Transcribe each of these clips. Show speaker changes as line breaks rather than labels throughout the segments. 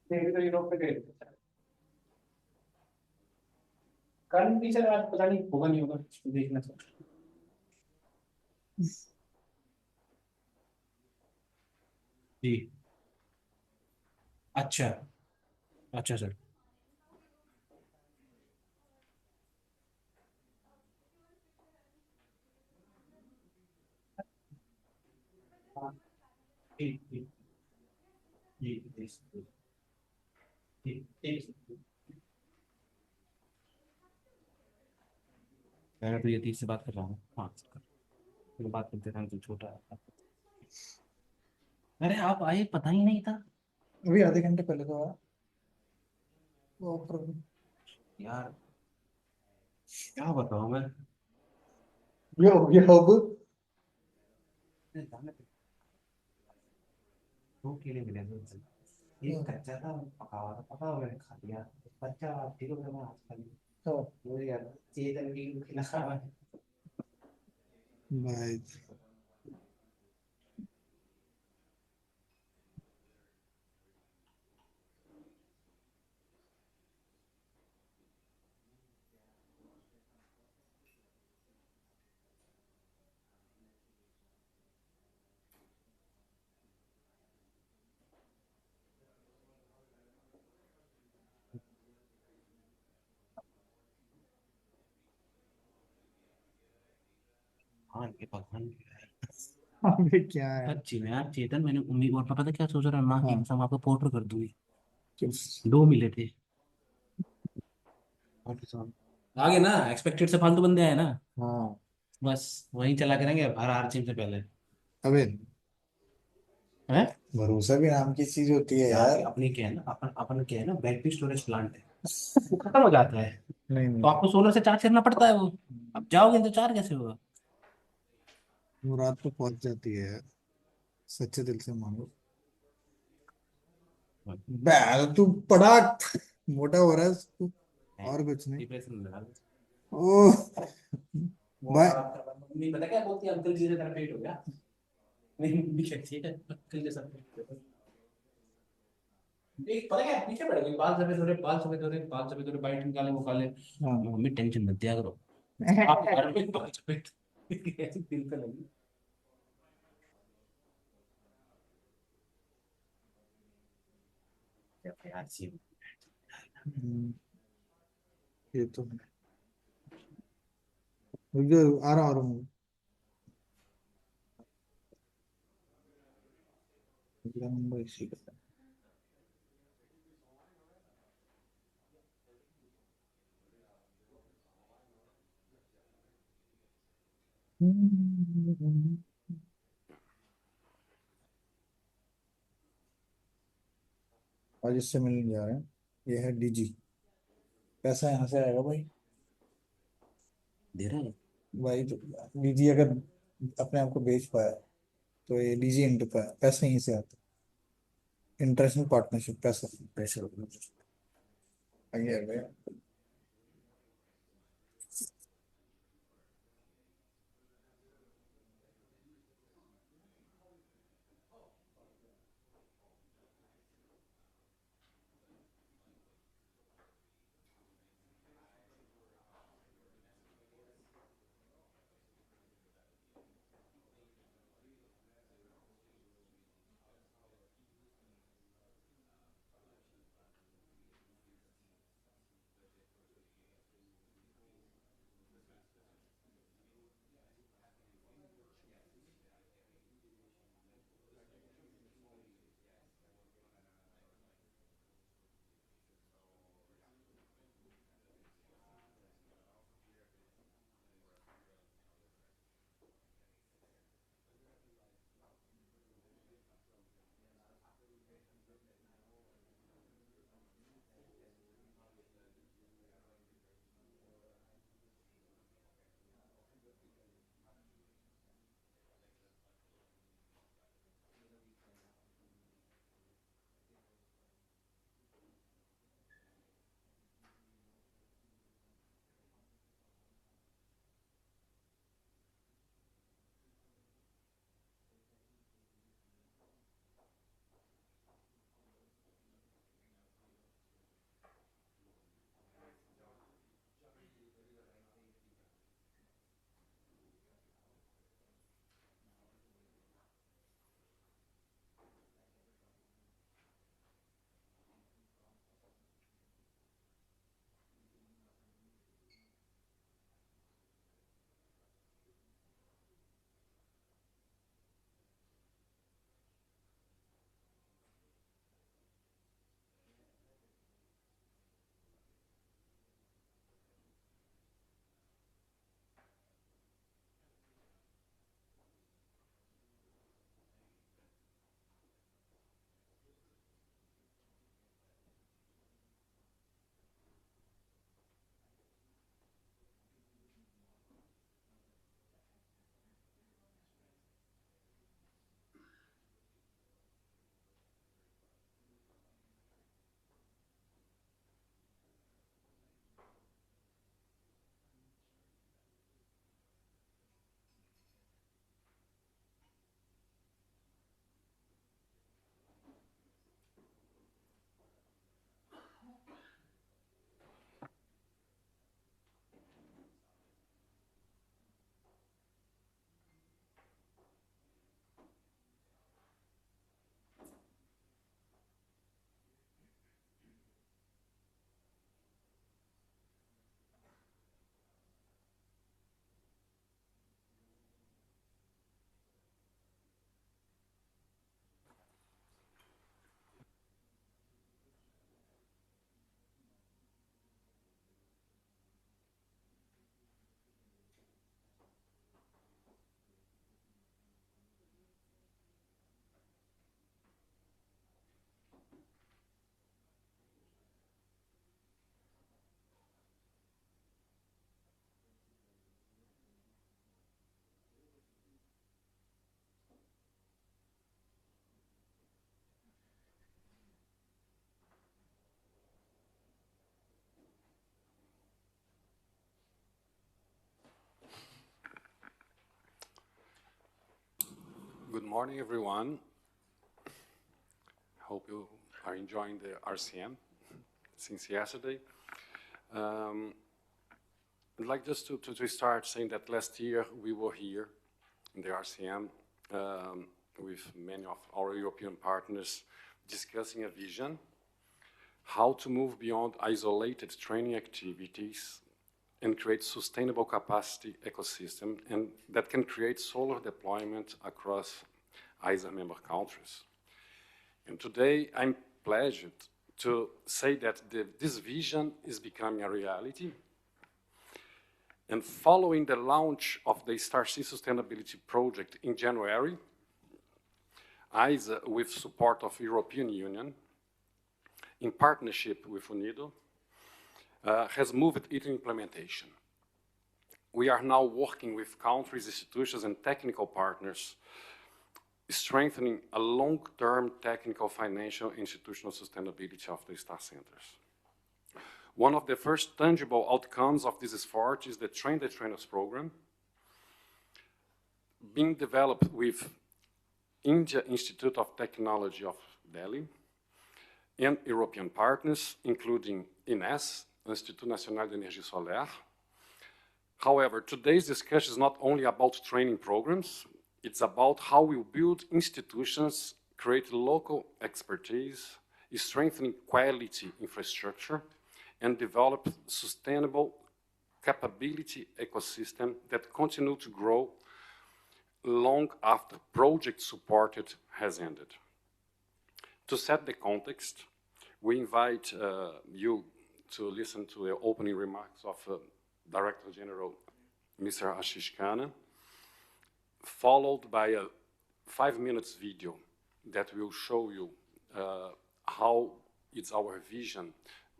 देवी तो यूरोप पे गए थे। कल टीचर आज पता नहीं होगा नहीं होगा, देखना सर। जी। अच्छा। अच्छा सर। हाँ। ठीक ठीक। जी जी ठीक ठीक। मैं तो ये तीस से बात कर रहा हूँ, हाँ सर। फिर बात करते थे, तो छोटा है। अरे आप आए पता ही नहीं था।
अभी आधे घंटे पहले तो आया वो
यार क्या बताऊँ मैं।
ये अब
दो केले मिले थे, एक कच्चा था, पका हुआ था, पका हुआ मैंने खा लिया। बच्चा ठीक हो गया, मैं आज खा लिया। मुझे यार चेतन की खिला।
भाई।
हाँ ये भगवान की है।
अबे क्या है।
सच्ची में यार चेतन, मैंने उम्मीद और पता था क्या सोच रहा, माँ की
हाँ।
कसम आपको पोर्टर कर दूंगी।
चिप्स।
दो मिले थे। और किसान आगे ना, एक्सपेक्टेड से फालतू बंदे आए ना,
हाँ।
बस वहीं चला करेंगे हर हर चीज से पहले।
अबे
हैं।
भरोसा भी नाम की चीज होती है
यार
यार।
अपनी क्या है ना, अपन अपन क्या है ना, बैटरी स्टोरेज प्लांट है, वो खत्म हो जाता है,
नहीं
तो
नहीं।
आपको सोलर से चार्ज करना पड़ता है वो। अब जाओगे तो चार्ज कैसे होगा।
वो रात को पहुंच जाती है यार। सच्चे दिल से मांगो। बैल तू पड़ा मोटा हो रहा है तू। और कुछ नहीं।
डिप्रेशन में लगा लो।
ओह।
मोटा
भाई।
मम्मी पता क्या बोलती है, अंकल जी से तेरा पेट हो गया। मेरी मम्मी कहती है अंकल जैसा पेट हो गया। एक पता क्या पीछे पड़ गई, बाल सफेद हो रहे, बाल सफेद हो रहे, बाल सफेद हो रहे, बाइट निकाले वो काले।
हाँ।
मम्मी टेंशन मत दिया करो, आप घर में बाल सफेद। ऐसी दिल पे लगी। क्या यार सी।
हम्म, ये तो है। मुझे आ रहा हूँ। अगला नंबर इसी का है। आज इससे मिलने जा रहे हैं। ये है डीजी। पैसा यहाँ से आएगा भाई।
दे रहे हैं।
भाई तो डीजी अगर अपने आप को बेच पाया तो ये डीजी इंटू का पैसा यहीं से आता है। इंटरनेशनल पार्टनरशिप पैसा।
प्रेशर।
आगे आ गया।
Good morning, everyone. Hope you are enjoying the RCM since yesterday. I'd like just to start saying that last year we were here in the RCM with many of our European partners discussing a vision, how to move beyond isolated training activities and create sustainable capacity ecosystem and that can create solar deployment across ISA member countries. And today I'm pleased to say that this vision is becoming a reality. And following the launch of the StarSea Sustainability Project in January, ISA, with support of European Union, in partnership with UNIDO, has moved it in implementation. We are now working with countries, institutions, and technical partners, strengthening a long-term technical, financial, institutional sustainability of the STAR centers. One of the first tangible outcomes of this effort is the Train the Trainers program, being developed with India Institute of Technology of Delhi and European partners, including INES, Institut National d'Énergie Solaire. However, today's discussion is not only about training programs, it's about how we build institutions, create local expertise, strengthening quality infrastructure, and develop sustainable capability ecosystem that continue to grow long after project supported has ended. To set the context, we invite you to listen to the opening remarks of Director General Mr. Ashish Khanna, followed by a 5-minute video that will show you how it's our vision,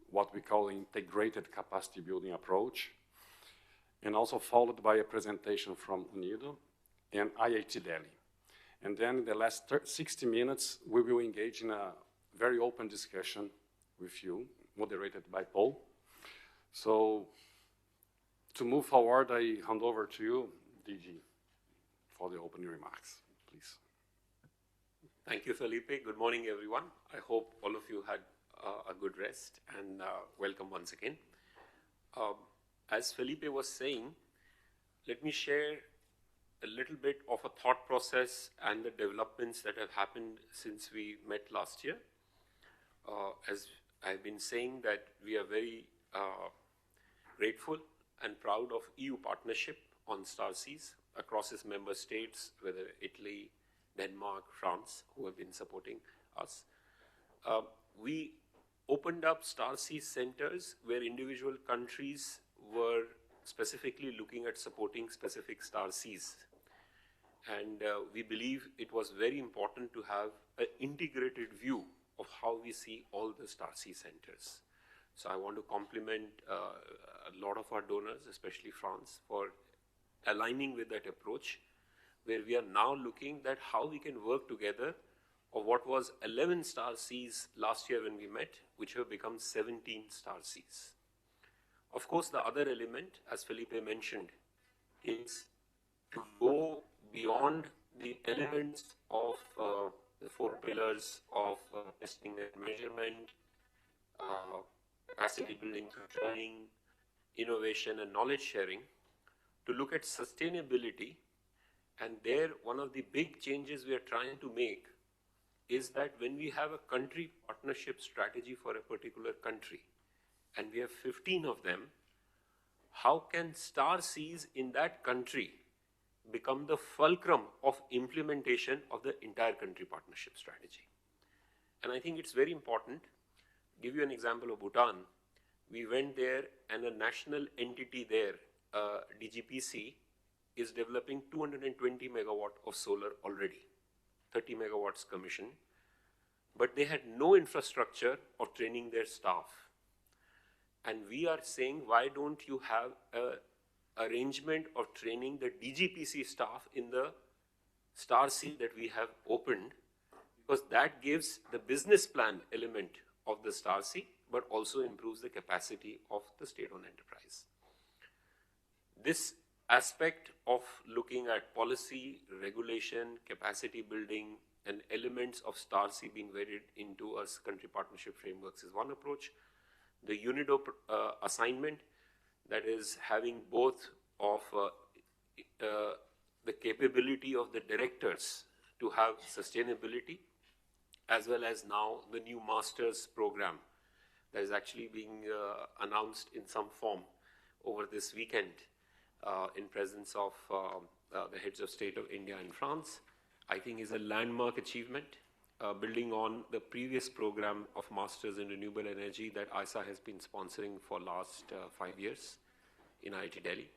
what we call integrated capacity building approach, and also followed by a presentation from UNIDO and IIT Delhi. And then in the last 60 minutes, we will engage in a very open discussion with you, moderated by Paul. So to move forward, I hand over to you, DG, for the opening remarks, please.
Thank you, Felipe. Good morning, everyone. I hope all of you had a good rest and welcome once again. As Felipe was saying, let me share a little bit of a thought process and the developments that have happened since we met last year. As I've been saying that we are very grateful and proud of EU partnership on StarSeas across its member states, whether Italy, Denmark, France, who have been supporting us. We opened up StarSeas centers where individual countries were specifically looking at supporting specific StarSeas. And we believe it was very important to have an integrated view of how we see all the StarSea centers. So I want to compliment a lot of our donors, especially France, for aligning with that approach, where we are now looking at how we can work together of what was 11 StarSeas last year when we met, which have become 17 StarSeas. Of course, the other element, as Felipe mentioned, is to go beyond the elements of the 4 pillars of testing and measurement, capacity building through training, innovation and knowledge sharing, to look at sustainability. And there, one of the big changes we are trying to make is that when we have a country partnership strategy for a particular country, and we have 15 of them, how can StarSeas in that country become the fulcrum of implementation of the entire country partnership strategy? And I think it's very important. Give you an example of Bhutan. We went there and a national entity there, DGPC, is developing 220 megawatt of solar already, 30 megawatts commissioned, but they had no infrastructure or training their staff. And we are saying, why don't you have a arrangement of training the DGPC staff in the StarSea that we have opened, because that gives the business plan element of the StarSea, but also improves the capacity of the state-owned enterprise. This aspect of looking at policy, regulation, capacity building, and elements of STAR-C being wedded into our country partnership frameworks is one approach. The UNIDO assignment, that is having both of the capability of the directors to have sustainability, as well as now the new master's program that is actually being announced in some form over this weekend in presence of the heads of state of India and France, I think is a landmark achievement, building on the previous program of Masters in Renewable Energy that ISA has been sponsoring for last 5 years in IIT Delhi.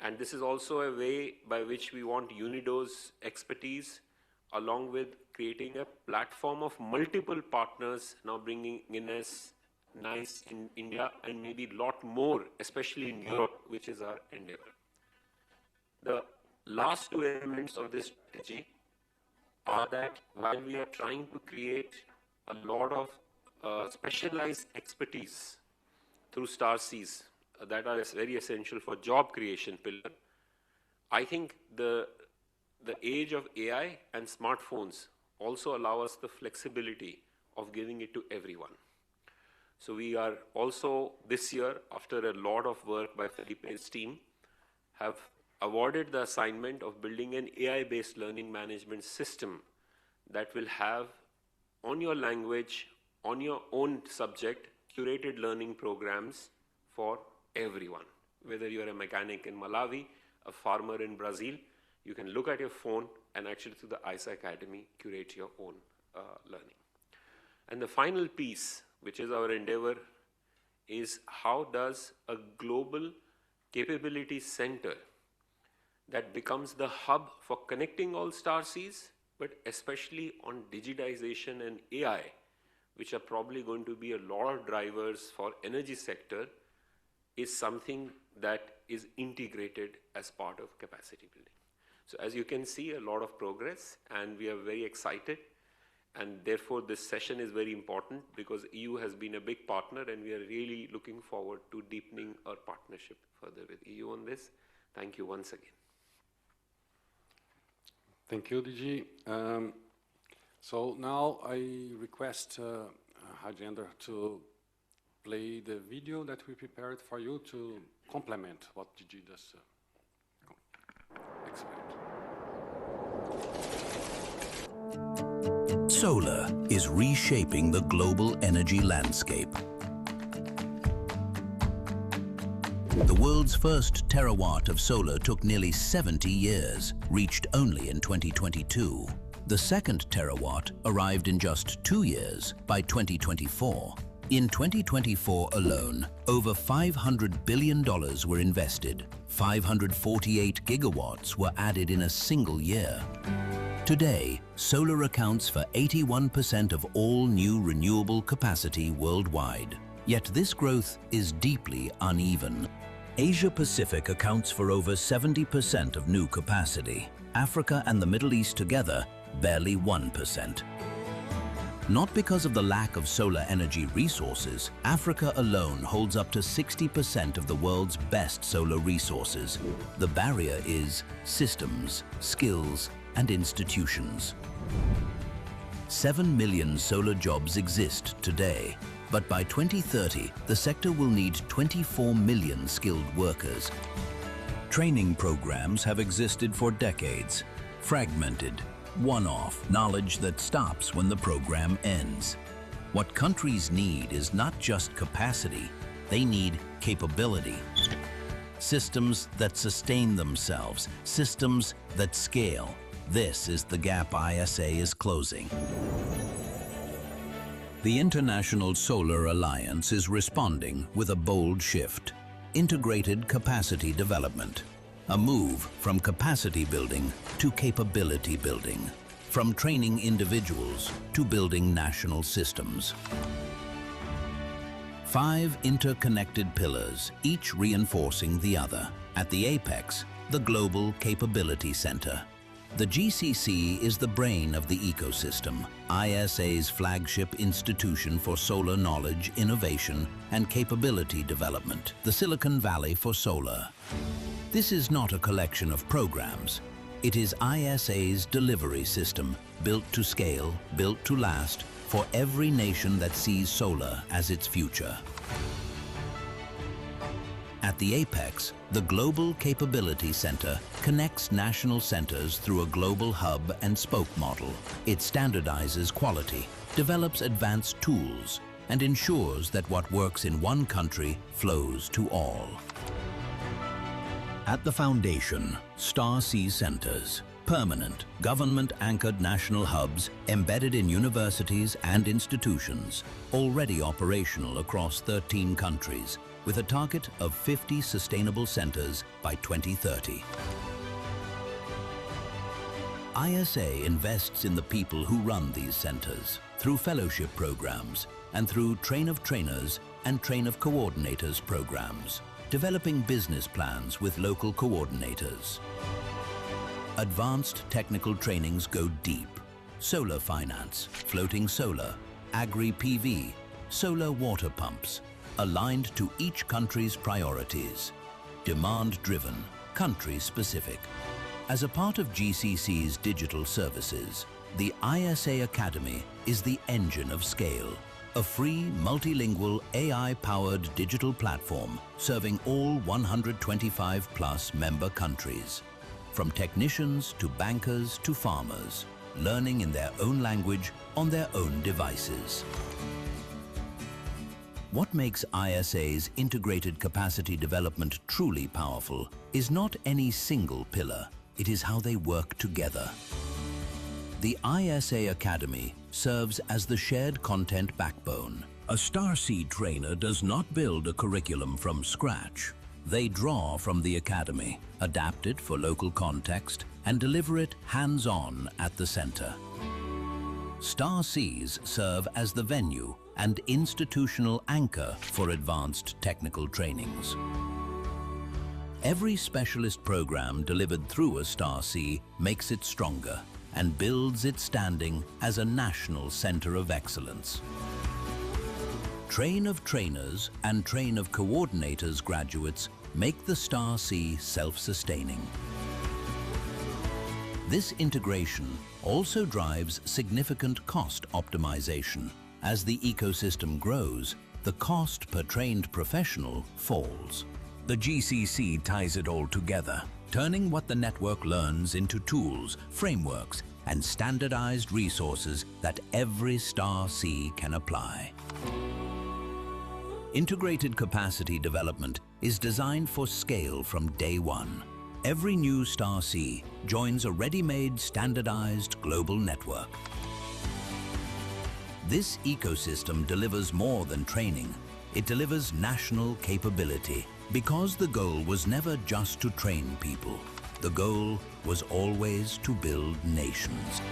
And this is also a way by which we want UNIDO's expertise, along with creating a platform of multiple partners now bringing in as nice in India and maybe a lot more, especially in Europe, which is our endeavor. The last two elements of this strategy are that while we are trying to create a lot of specialized expertise through STAR-Cs that are very essential for job creation pillar, I think the age of AI and smartphones also allow us the flexibility of giving it to everyone. So we are also this year, after a lot of work by Felipe's team, have awarded the assignment of building an AI-based learning management system that will have, on your language, on your own subject, curated learning programs for everyone. Whether you're a mechanic in Malawi, a farmer in Brazil, you can look at your phone and actually through the ISA Academy curate your own learning. And the final piece, which is our endeavor, is how does a global capability center that becomes the hub for connecting all STAR-Cs, but especially on digitization and AI, which are probably going to be a lot of drivers for energy sector, is something that is integrated as part of capacity building. So as you can see, a lot of progress, and we are very excited. And therefore, this session is very important because EU has been a big partner, and we are really looking forward to deepening our partnership further with EU on this. Thank you once again.
Thank you, DG. So now I request Rajendra to play the video that we prepared for you to complement what DG just explained.
Solar is reshaping the global energy landscape. The world's first terawatt of solar took nearly 70 years, reached only in 2022. The second terawatt arrived in just 2 years, by 2024. In 2024 alone, over $500 billion were invested. 548 gigawatts were added in a single year. Today, solar accounts for 81% of all new renewable capacity worldwide. Yet this growth is deeply uneven. Asia-Pacific accounts for over 70% of new capacity. Africa and the Middle East together, barely 1%. Not because of the lack of solar energy resources, Africa alone holds up to 60% of the world's best solar resources. The barrier is systems, skills, and institutions. 7 million solar jobs exist today, but by 2030, the sector will need 24 million skilled workers. Training programs have existed for decades, fragmented, one-off knowledge that stops when the program ends. What countries need is not just capacity, they need capability. Systems that sustain themselves, systems that scale. This is the gap ISA is closing. The International Solar Alliance is responding with a bold shift: integrated capacity development. A move from capacity building to capability building, from training individuals to building national systems. 5 interconnected pillars, each reinforcing the other. At the apex, the Global Capability Center. The GCC is the brain of the ecosystem, ISA's flagship institution for solar knowledge, innovation, and capability development, the Silicon Valley for solar. This is not a collection of programs. It is ISA's delivery system, built to scale, built to last, for every nation that sees solar as its future. At the apex, the Global Capability Center connects national centers through a global hub and spoke model. It standardizes quality, develops advanced tools, and ensures that what works in one country flows to all. At the foundation, Star Sea Centers, permanent, government-anchored national hubs embedded in universities and institutions, already operational across 13 countries, with a target of 50 sustainable centers by 2030. ISA invests in the people who run these centers through fellowship programs and through Train of Trainers and Train of Coordinators programs, developing business plans with local coordinators. Advanced technical trainings go deep. Solar finance, floating solar, agri-PV, solar water pumps, aligned to each country's priorities. Demand-driven, country-specific. As a part of GCC's digital services, the ISA Academy is the engine of scale, a free, multilingual, AI-powered digital platform serving all 125+ member countries. From technicians to bankers to farmers, learning in their own language on their own devices. What makes ISA's integrated capacity development truly powerful is not any single pillar, it is how they work together. The ISA Academy serves as the shared content backbone. A Starseed trainer does not build a curriculum from scratch. They draw from the Academy, adapt it for local context, and deliver it hands-on at the center. Starseas serve as the venue and institutional anchor for advanced technical trainings. Every specialist program delivered through a Starsea makes it stronger and builds its standing as a national center of excellence. Train of Trainers and Train of Coordinators graduates make the Starsea self-sustaining. This integration also drives significant cost optimization. As the ecosystem grows, the cost per trained professional falls. The GCC ties it all together, turning what the network learns into tools, frameworks, and standardized resources that every Starsea can apply. Integrated capacity development is designed for scale from day one. Every new Starsea joins a ready-made, standardized global network. This ecosystem delivers more than training. It delivers national capability, because the goal was never just to train people. The goal was always to build nations.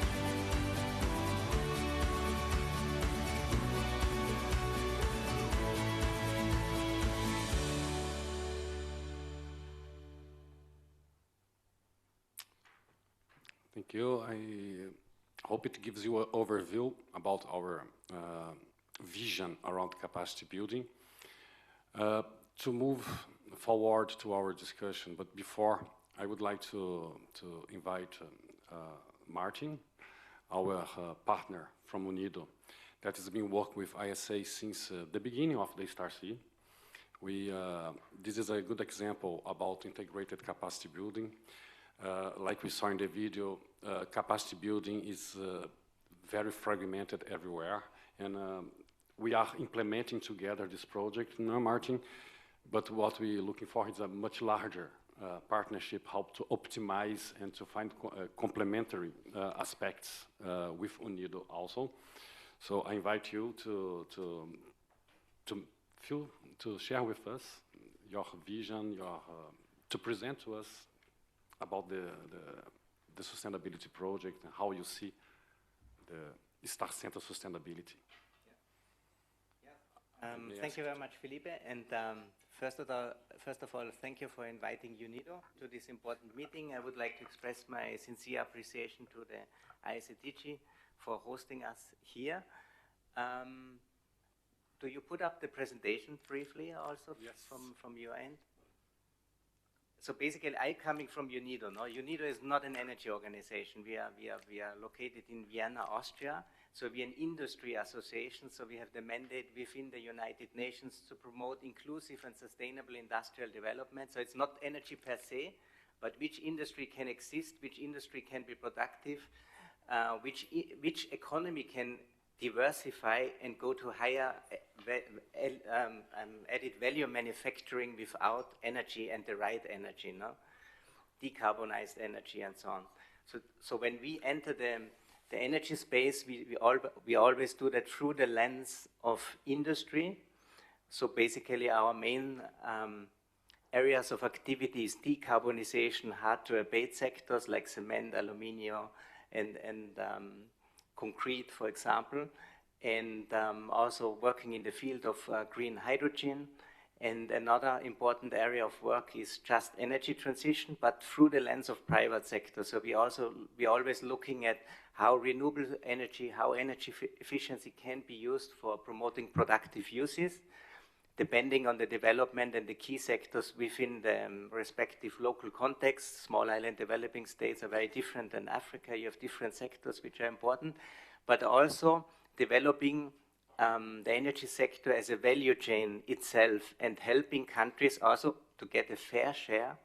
Thank you. I hope it gives you an overview about our vision around capacity building. To move forward to our discussion, but before, I would like to invite Martin, our partner from UNIDO, that has been working with ISA since the beginning of the Starsea. This is a good example about integrated capacity building. Like we saw in the video, capacity building is very fragmented everywhere, and we are implementing together this project now, Martin, but what we're looking for is a much larger partnership, how to optimize and to find complementary aspects with UNIDO also. So I invite you to share with us your vision, to present to us about the sustainability project and how you see the Star Center sustainability.
Thank you very much, Felipe. And first of all, thank you for inviting UNIDO to this important meeting. I would like to express my sincere appreciation to the ISADG for hosting us here. Do you put up the presentation briefly also?
Yes.
from your end? so basically, I coming from UNIDO. No, UNIDO is not an energy organization. We are located in Vienna, Austria. So we are an industry association. So we have the mandate within the United Nations to promote inclusive and sustainable industrial development. So it's not energy per se, but which industry can exist, which industry can be productive, which economy can diversify and go to higher added value manufacturing without energy and the right energy, no? Decarbonized energy and so on. So when we enter the energy space, we always do that through the lens of industry. So basically our main areas of activity is decarbonization, hard to abate sectors like cement, aluminium, and concrete, for example, and also working in the field of green hydrogen. And another important area of work is just energy transition, but through the lens of private sector. So we're always looking at how renewable energy, how energy efficiency can be used for promoting productive uses, depending on the development and the key sectors within the respective local context. Small island developing states are very different than Africa. You have different sectors which are important, but also developing the energy sector as a value chain itself and helping countries also to get a fair share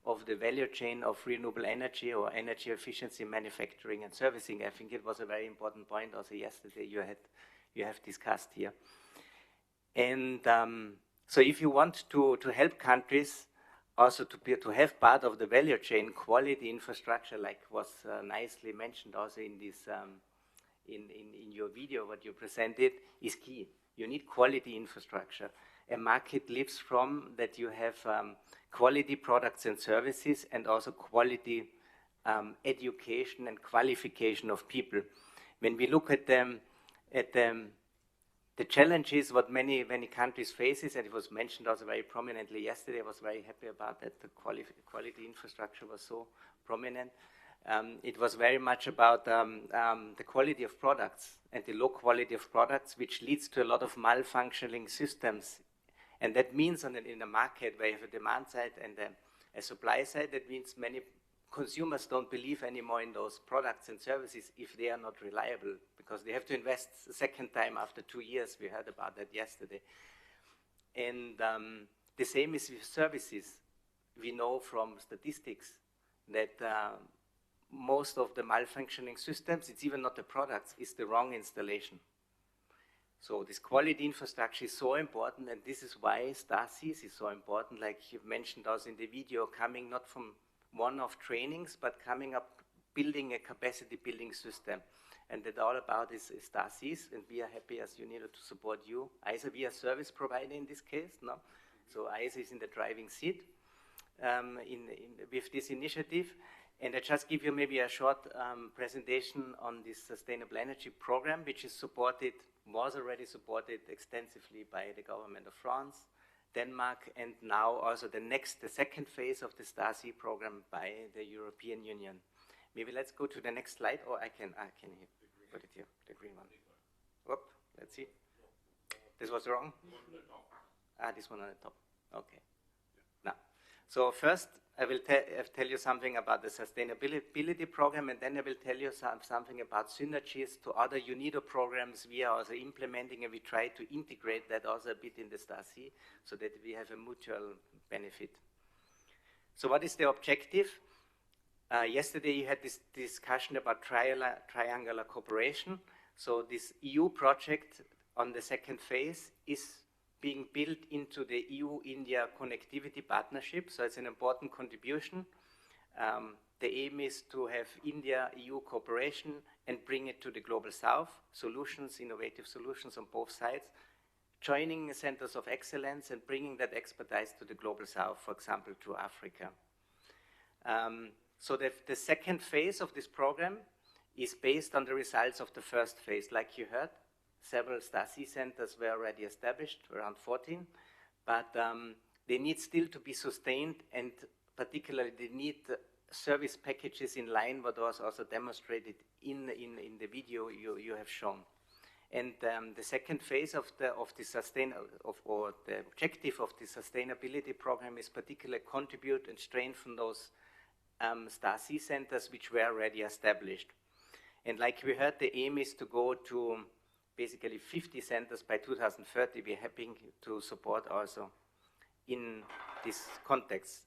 of the value chain of renewable energy or energy efficiency manufacturing and servicing. I think it was a very important point also yesterday you have discussed here. And so if you want to help countries also to have part of the value chain, quality infrastructure, like was nicely mentioned also in this in your video, what you presented, is key. You need quality infrastructure. A market lives from that you have quality products and services and also quality education and qualification of people. When we look at the challenges what many countries faces, and it was mentioned also very prominently yesterday, I was very happy about that, the quality infrastructure was so prominent. It was very much about the quality of products and the low quality of products, which leads to a lot of malfunctioning systems. And that means in a market where you have a demand side and a supply side, that means many consumers don't believe anymore in those products and services if they are not reliable, because they have to invest a second time after 2 years. We heard about that yesterday. And the same is with services. We know from statistics that most of the malfunctioning systems, it's even not the products, it's the wrong installation. So this quality infrastructure is so important, and this is why StarSeas is so important, like you've mentioned also in the video, coming not from one-off trainings, but coming up, building a capacity building system. And that all about is StarSeas, and we are happy as UNIDO to support you. ISA, we are service provider in this case, no? So ISA is in the driving seat with this initiative. And I just give you maybe a short presentation on this sustainable energy program, which is was already supported extensively by the government of France, Denmark, and now also the second phase of the StarSeas program by the European Union. Maybe let's go to the next slide, or I can put it here, the green one. Whoop, let's see. This was wrong? This one on the top. Okay. Now, so first I will tell you something about the sustainability program, and then I will tell you something about synergies to other UNIDO programs we are also implementing, and we try to integrate that also a bit in the StarSeas so that we have a mutual benefit. So what is the objective? Yesterday you had this discussion about triangular cooperation. So this EU project on the second phase is being built into the EU-India connectivity partnership, so it's an important contribution. The aim is to have India-EU cooperation and bring it to the global south, innovative solutions on both sides, joining centers of excellence and bringing that expertise to the global south, for example, to Africa. So the second phase of this program is based on the results of the first phase, like you heard. Several StarSeas centers were already established, around 14, but they need still to be sustained, and particularly they need service packages in line what was also demonstrated in the video you have shown. And the second phase of the objective of the sustainability program is particularly contribute and strengthen those STAR-C centers which were already established. And like we heard, the aim is to go to basically 50 centers by 2030. We're happy to support also in this context.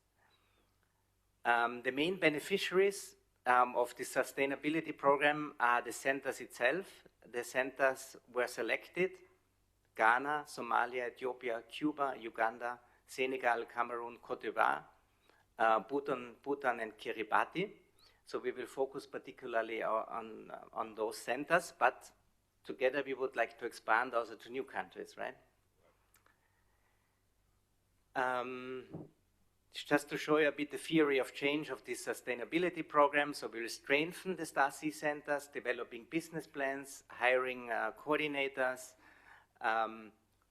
The main beneficiaries of the sustainability program are the centers itself. The centers were selected: Ghana, Somalia, Ethiopia, Cuba, Uganda, Senegal, Cameroon, Cote d'Ivoire, Bhutan and Kiribati. So we will focus particularly on those centers, but together we would like to expand also to new countries, right? Just to show you a bit the theory of change of this sustainability program. So we'll strengthen the STAR-C centers, developing business plans, hiring coordinators,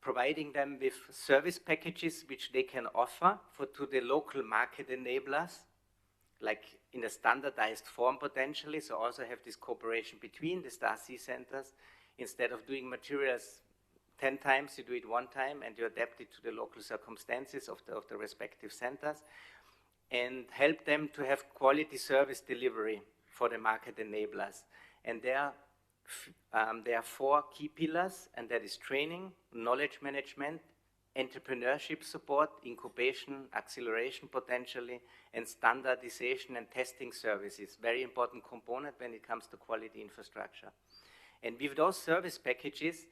providing them with service packages which they can offer to the local market enablers, like in a standardized form potentially. So also have this cooperation between the STAR-C centers. Instead of doing materials 10 times, you do it one time and you adapt it to the local circumstances of the respective centers, and help them to have quality service delivery for the market enablers. And there are 4 key pillars, and that is training, knowledge management, entrepreneurship support, incubation, acceleration potentially, and standardization and testing services. Very important component when it comes to quality infrastructure. And with those service packages,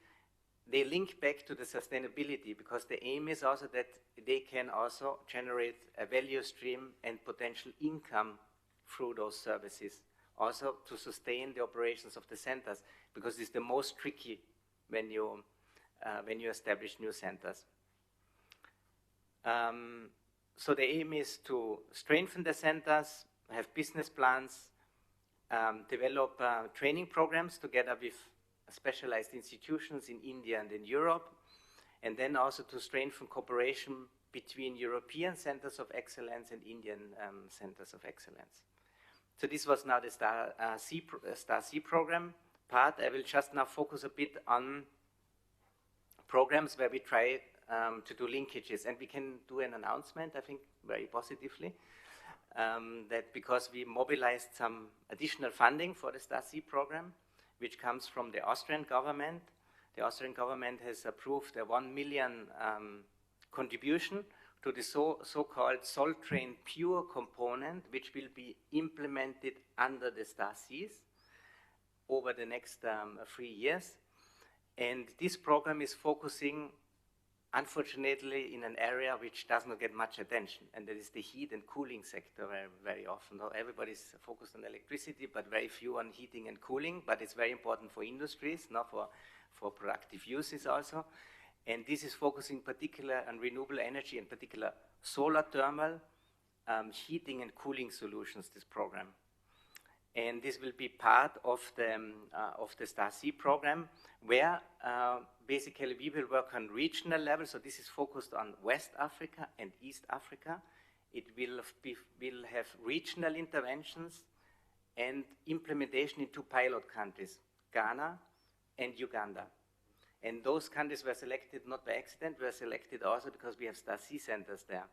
they link back to the sustainability, because the aim is also that they can also generate a value stream and potential income through those services, also to sustain the operations of the centers, because it's the most tricky when you establish new centers. So the aim is to strengthen the centers, have business plans, develop training programs together with specialized institutions in India and in Europe, and then also to strengthen cooperation between European centers of excellence and Indian centers of excellence. So this was now the STAR-C program part. I will just now focus a bit on programs where we try to do linkages, and we can do an announcement, I think, very positively, that because we mobilized some additional funding for the STAR-C program, which comes from the Austrian government. The Austrian government has approved a 1 million contribution to the so-called Soltrain Pure component, which will be implemented under the STAR-Cs over the next 3 years. And this program is focusing, unfortunately, in an area which does not get much attention, and that is the heat and cooling sector very often. Everybody's focused on electricity, but very few on heating and cooling, but it's very important for industries, not for productive uses also. And this is focusing particular on renewable energy, in particular solar thermal heating and cooling solutions, this program. And this will be part of the STAR-C program, where basically we will work on regional level. So this is focused on West Africa and East Africa. It will have regional interventions and implementation in 2 pilot countries, Ghana and Uganda. And those countries were selected not by accident, were selected also because we have STAR-C centers there.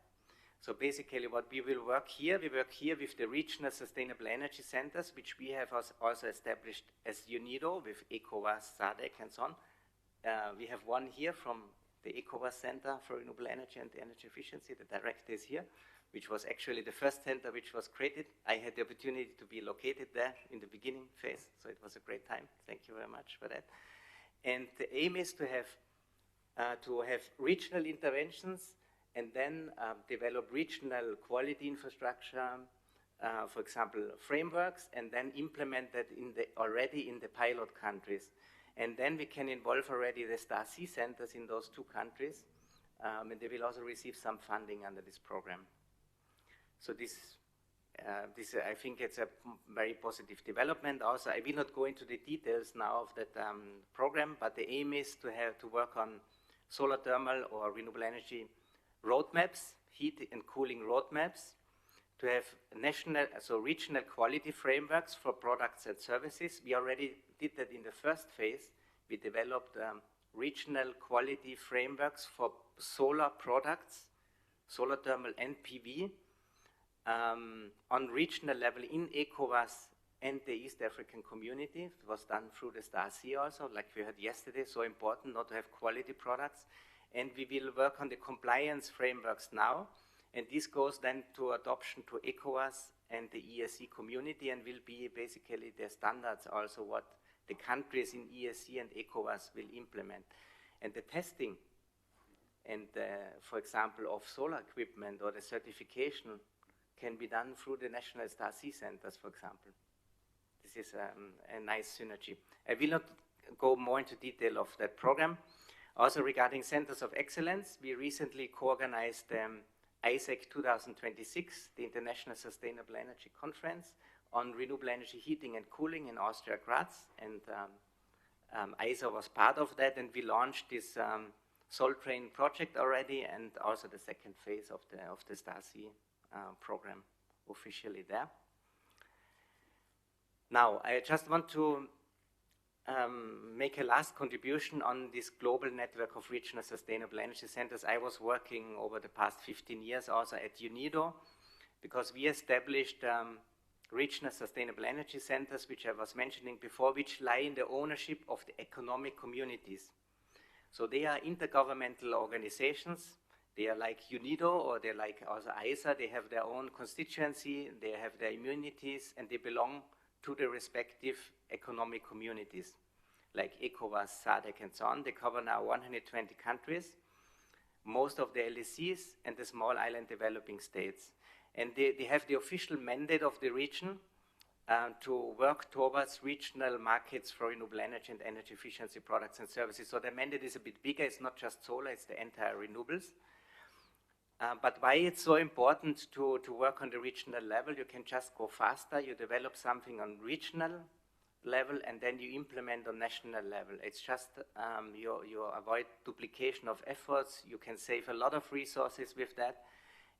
So basically what we will work here, we work here with the regional sustainable energy centers, which we have also established as UNIDO with ECOWAS, SADC and so on. We have one here from the ECOWAS Center for Renewable Energy and Energy Efficiency. The director is here, which was actually the first center which was created. I had the opportunity to be located there in the beginning phase, so it was a great time. Thank you very much for that. And the aim is to have regional interventions and then develop regional quality infrastructure, for example, frameworks, and then implement that already in the pilot countries. And then we can involve already the STAR-C centers in those 2 countries, and they will also receive some funding under this program. So this I think it's a very positive development. Also, I will not go into the details now of that program, but the aim is to work on solar thermal or renewable energy roadmaps, heat and cooling roadmaps, to have regional quality frameworks for products and services. We already did that in the first phase we developed regional quality frameworks for solar products, solar thermal and PV, on regional level in ECOWAS and the East African community. It was done through the STAR-C also, like we heard yesterday, so important not to have quality products. And we will work on the compliance frameworks now, and this goes then to adoption to ECOWAS and the ESC community, and will be basically the standards also what the countries in ESC and ECOWAS will implement. And the testing, and for example, of solar equipment or the certification can be done through the national STAR-C centers, for example. This is a nice synergy. I will not go more into detail of that program. Also regarding Centers of Excellence, we recently co-organized ISEC 2026, the International Sustainable Energy Conference on renewable energy heating and cooling in Austria, Graz, and ISA was part of that, and we launched this SolTrain project already, and also the second phase of the STAR-C program officially there. Now, I just want to make a last contribution on this global network of regional sustainable energy centers. I was working over the past 15 years also at UNIDO, because we established regional sustainable energy centers, which I was mentioning before, which lie in the ownership of the economic communities. So they are intergovernmental organizations. They are like UNIDO, or they're like also ISA. They have their own constituency, they have their immunities, and they belong to the respective economic communities, like ECOWAS, SADC, and so on. They cover now 120 countries, most of the LDCs, and the small island developing states. And they have the official mandate of the region to work towards regional markets for renewable energy and energy efficiency products and services. So the mandate is a bit bigger. It's not just solar, it's the entire renewables. But why it's so important to work on the regional level? You can just go faster. You develop something on regional level, and then you implement on national level. It's just you avoid duplication of efforts. You can save a lot of resources with that.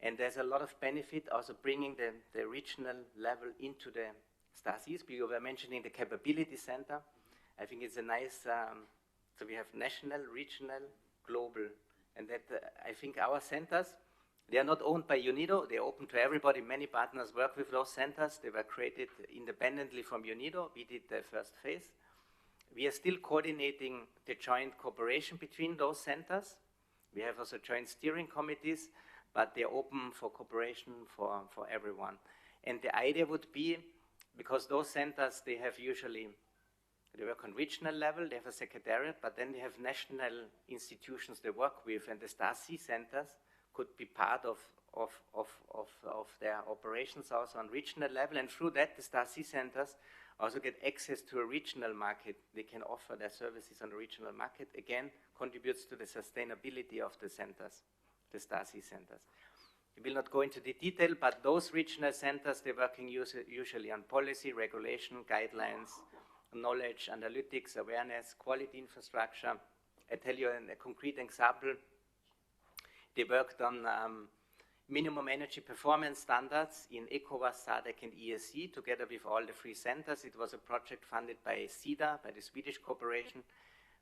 And there's a lot of benefit also bringing the regional level into the STAR-Cs. You were mentioning the capability center. I think it's a nice, so we have national, regional, global. And that I think our centers, they are not owned by UNIDO. They're open to everybody. Many partners work with those centers. They were created independently from UNIDO. We did the first phase. We are still coordinating the joint cooperation between those centers. We have also joint steering committees, but they're open for cooperation for everyone. And the idea would be, because those centers, they have usually, they work on regional level, they have a secretariat, but then they have national institutions they work with, and the STAR-C centers could be part of their operations also on regional level, and through that, the STAR-C centers also get access to a regional market. They can offer their services on the regional market. Again, contributes to the sustainability of the centers, the STAR-C centers. We will not go into the detail, but those regional centers, they're working usually on policy, regulation, guidelines, knowledge, analytics, awareness, quality infrastructure. I tell you a concrete example. They worked on minimum energy performance standards in ECOWAS, SADC, and ESC together with all the 3 centers. It was a project funded by SIDA, by the Swedish corporation.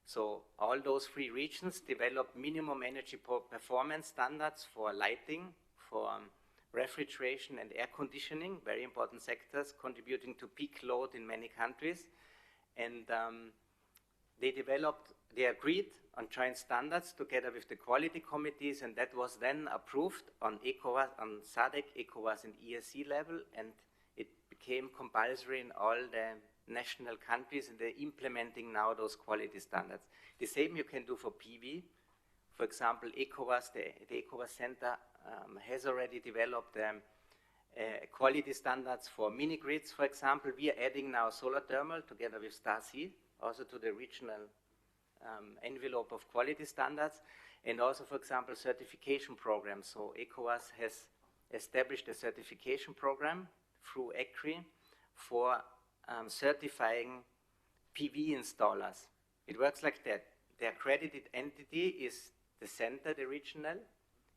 So all those 3 regions developed minimum energy performance standards for lighting, for refrigeration and air conditioning, very important sectors, contributing to peak load in many countries. And they agreed on joint standards together with the quality committees, and that was then approved on ECOWAS, on SADC, ECOWAS, and ESC level, and it became compulsory in all the national countries, and they're implementing now those quality standards. The same you can do for PV. For example, ECOWAS, the ECOWAS Center has already developed quality standards for mini-grids, for example. We are adding now solar thermal together with STAR-C, also to the regional envelope of quality standards, and also, for example, certification programs. So ECOWAS has established a certification program through ECRI for certifying PV installers. It works like that. The accredited entity is the center, the regional,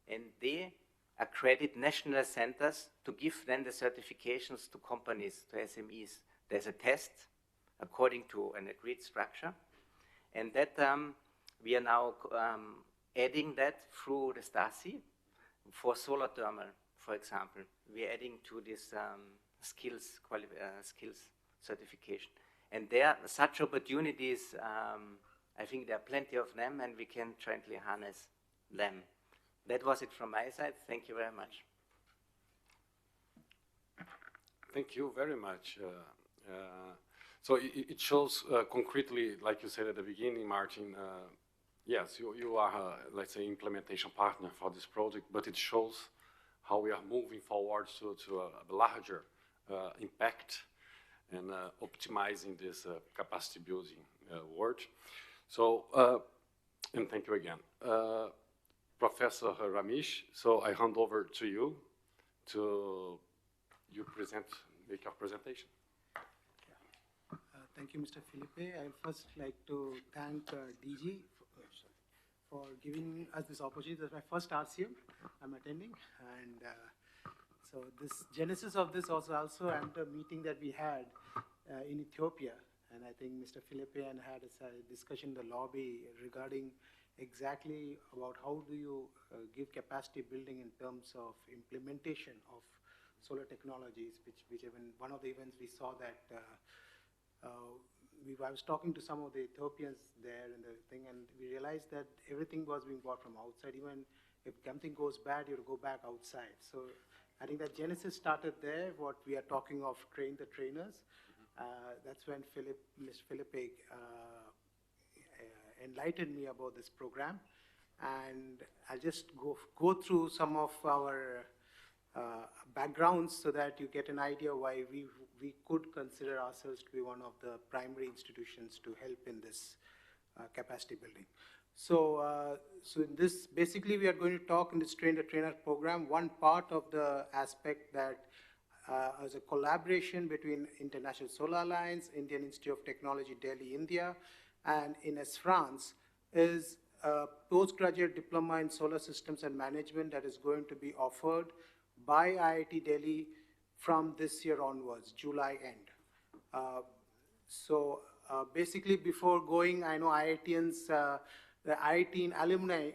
and they accredit national centers to give then the certifications to companies, to SMEs. There's a test according to an agreed structure, And that we are now adding that through the Stasi for solar thermal, for example. We're adding to this skills certification. And there are such opportunities, I think there are plenty of them, and we can jointly harness them. That was it from my side. Thank you very much.
Thank you very much. So it shows concretely, like you said at the beginning, Martin, yes, you are, let's say, implementation partner for this project, but it shows how we are moving forward to a larger impact and optimizing this capacity building work. So, and thank you again. Professor Ramesh, so I hand over to you to make your presentation.
Thank you, Mr. Felipe. I'd first like to thank DG for giving us this opportunity. This is my first RCM I'm attending. And so this genesis of this also and a meeting that we had in Ethiopia. And I think Mr. Felipe and had a discussion in the lobby regarding exactly about how do you give capacity building in terms of implementation of solar technologies, which even one of the events we saw that I was talking to some of the Ethiopians there and we realized that everything was being bought from outside. Even if something goes bad, you go back outside. So I think that genesis started there. What we are talking of train the trainers. That's when Mr. Felipe enlightened me about this program, and I'll just go through some of our backgrounds so that you get an idea why we could consider ourselves to be one of the primary institutions to help in this capacity building. So, so in this, basically we are going to talk in this Train the Trainer program. One part of the aspect that as a collaboration between International Solar Alliance, Indian Institute of Technology, Delhi, India, and INES France is a postgraduate diploma in solar systems and management that is going to be offered by IIT Delhi from this year onwards, July end. Basically before going, I know IITians, the IIT alumni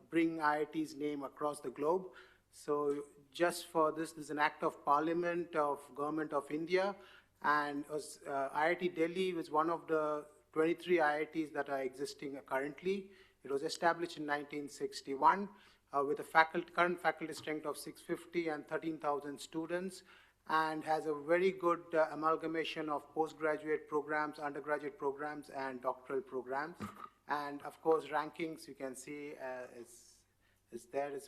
bring IIT's name across the globe. So just for this is an act of parliament of Government of India, and IIT Delhi was one of the 23 IITs that are existing currently. It was established in 1961 with a current faculty strength of 650 and 13,000 students, and has a very good amalgamation of postgraduate programs, undergraduate programs, and doctoral programs. And of course, rankings you can see is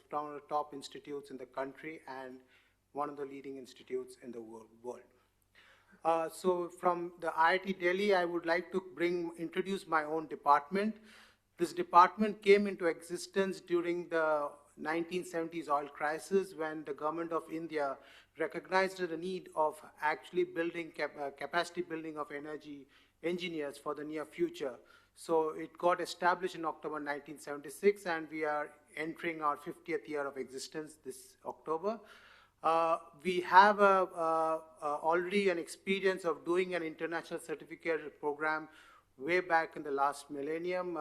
one of the top institutes in the country and one of the leading institutes in the world. So from the IIT Delhi, I would like to introduce my own department. This department came into existence during the 1970s oil crisis, when the Government of India recognized the need of actually building capacity building of energy engineers for the near future. So it got established in October 1976, and we are entering our 50th year of existence this October. We have already an experience of doing an international certificate program way back in the last millennium.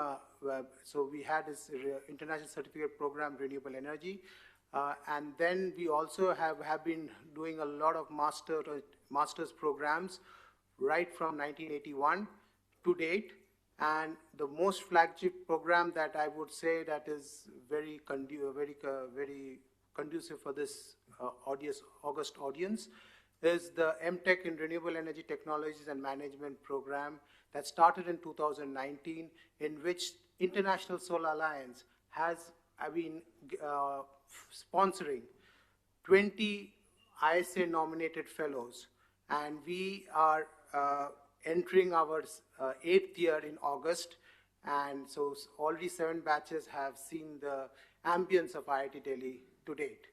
So we had this international certificate program, renewable energy. And then we also have been doing a lot of master's programs right from 1981 to date. And the most flagship program that I would say that is very conducive for this August audience is the MTech in Renewable Energy Technologies and Management program that started in 2019, in which International Solar Alliance has been sponsoring 20 ISA nominated fellows, and we are entering our 8th year in August, and so already 7 batches have seen the ambience of IIT Delhi to date.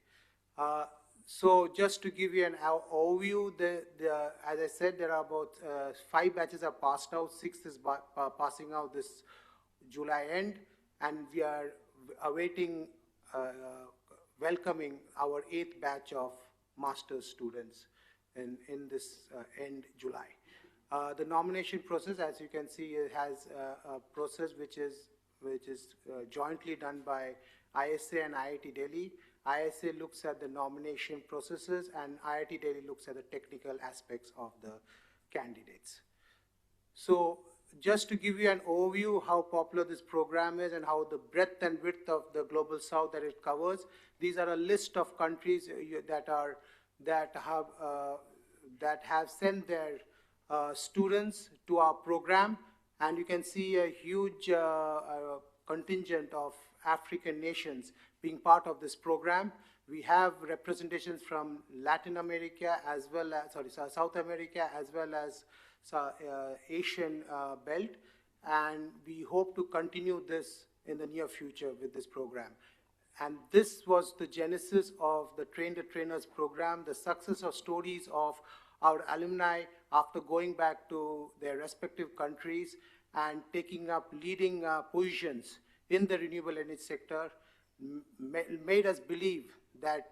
So just to give you an overview, as I said, there are about 5 batches are passed out, 6th is passing out this July end, and we are awaiting welcoming our 8th batch of master's students in this end July. The nomination process, as you can see, it has a process which is jointly done by ISA and IIT Delhi. ISA looks at the nomination processes and IIT Delhi looks at the technical aspects of the candidates. So just to give you an overview how popular this program is and how the breadth and width of the Global South that it covers, these are a list of countries that have sent their students to our program, and you can see a huge contingent of African nations being part of this program. We have representations from Latin America as well as, South America as well as Asian belt, and we hope to continue this in the near future with this program. And this was the genesis of the Train the Trainers program, the success of stories of our alumni after going back to their respective countries and taking up leading positions in the renewable energy sector made us believe that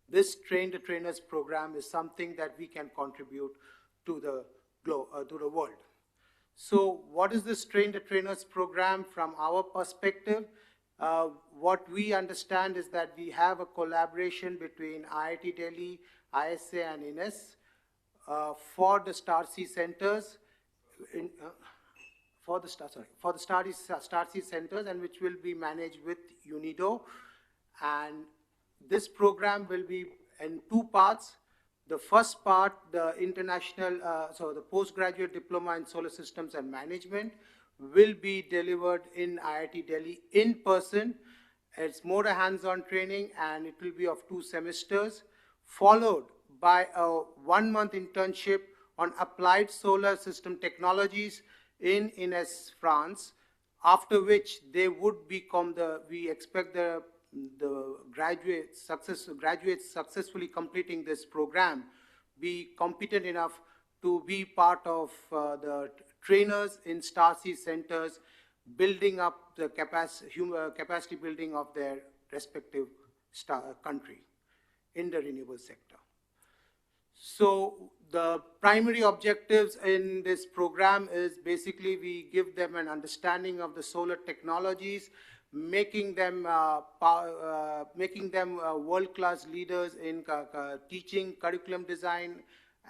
this Train the Trainers program is something that we can contribute to the world. So what is this Train the Trainers program from our perspective? What we understand is that we have a collaboration between IIT Delhi, ISA and INES for the StarC centers, for the StarC centers, and which will be managed with UNIDO. And this program will be in two parts. The first part, the the postgraduate diploma in solar systems and management, will be delivered in IIT Delhi in person. It's more a hands-on training and it will be of 2 semesters, followed by a 1-month internship on applied solar system technologies in INES France, after which they would become we expect the graduates successfully completing this program be competent enough to be part of the trainers in StarC centers, building up the capacity building of their respective country in the renewable sector. So the primary objectives in this program is basically we give them an understanding of the solar technologies, making them world-class leaders in teaching curriculum design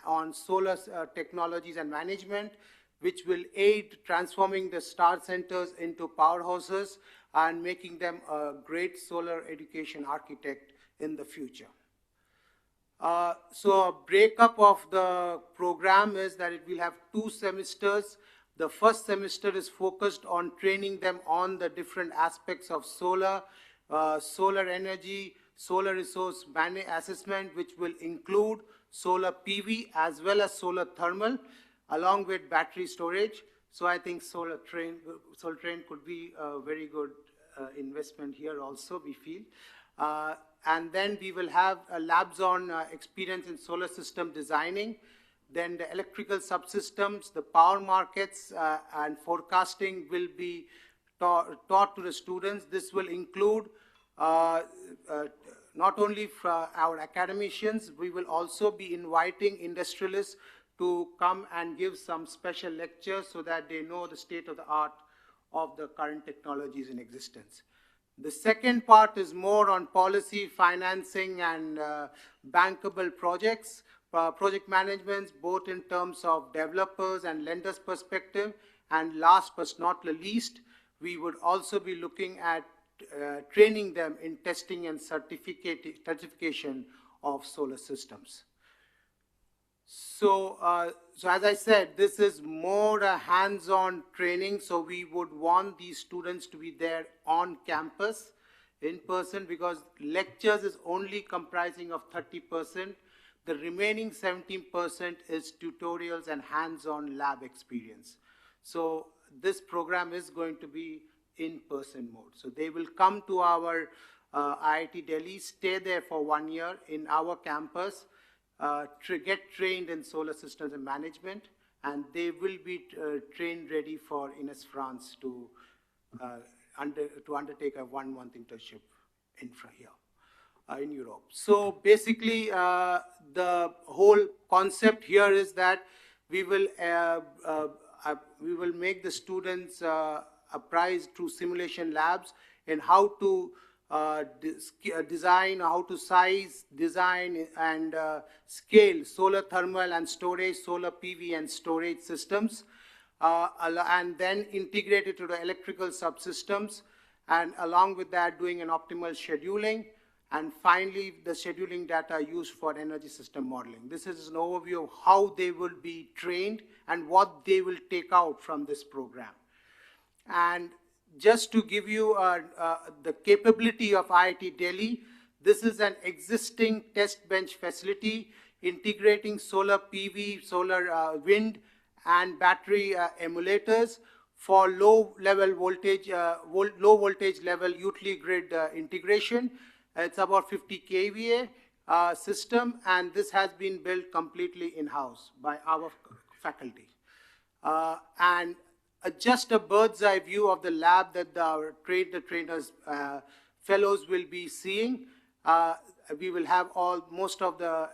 on solar technologies and management, which will aid transforming the STAR centers into powerhouses and making them a great solar education architect in the future. So a breakup of the program is that it will have 2 semesters. The first semester is focused on training them on the different aspects of solar, solar energy, solar resource assessment, which will include solar PV as well as solar thermal, along with battery storage. So I think Solar Train could be a very good investment here also, we feel. And then we will have labs on experience in solar system designing, then the electrical subsystems, the power markets and forecasting will be taught to the students. This will include not only our academicians, we will also be inviting industrialists to come and give some special lectures so that they know the state of the art of the current technologies in existence. The second part is more on policy, financing, and bankable projects, project management, both in terms of developers and lenders' perspective. And last but not the least, we would also be looking at training them in testing and certification of solar systems. So, as I said, this is more a hands-on training, so we would want these students to be there on campus, in person, because lectures is only comprising of 30%. The remaining 17% is tutorials and hands-on lab experience. So this program is going to be in-person mode. So they will come to our IIT Delhi, stay there for 1 year in our campus, get trained in solar systems and management, and they will be trained ready for INES France to undertake a 1-month internship in Europe. So basically, the whole concept here is that we will make the students apprised through simulation labs in how to design, how to size, design, and scale solar thermal and storage, solar PV and storage systems, and then integrate it to the electrical subsystems, and along with that, doing an optimal scheduling, and finally, the scheduling data used for energy system modeling. This is an overview of how they will be trained and what they will take out from this program. And just to give you the capability of IIT Delhi, this is an existing test bench facility integrating solar PV, solar wind, and battery emulators for low voltage level utility grid integration. It's about 50 kVA system, and this has been built completely in-house by our faculty. And just a bird's eye view of the lab that the trainers fellows will be seeing. We will have most of the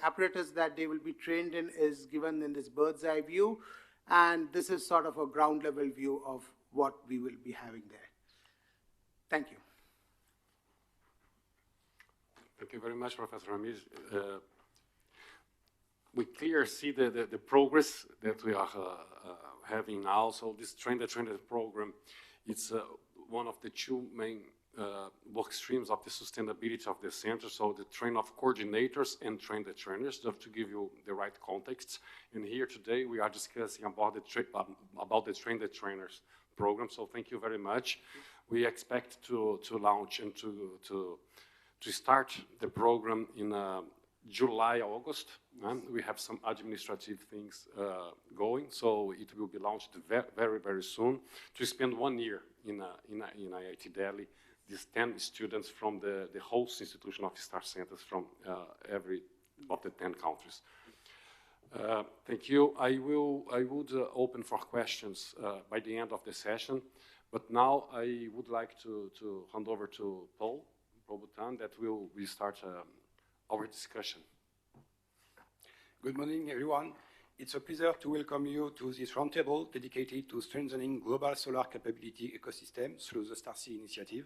apparatus that they will be trained in is given in this bird's eye view, and this is sort of a ground level view of what we will be having there. Thank you.
Thank you very much, Professor Ramirez. We clearly see the progress that we are having now. So this train the trainer program, it's one of the two main work streams of the sustainability of the center. So the train of coordinators and train the trainers, just to give you the right context. And here today we are discussing about the train the trainers program. So thank you very much. We expect to launch and to start the program in July, August. We have some administrative things going, so it will be launched very, very soon. To spend 1 year in IIT Delhi, these 10 students from the host institution of STAR centers from every of the 10 countries. Thank you. I would open for questions by the end of the session, but now I would like to hand over to Paul Boutan, that will start our discussion.
Good morning, everyone. It's a pleasure to welcome you to this roundtable dedicated to strengthening global solar capability ecosystem through the STAR-C initiative.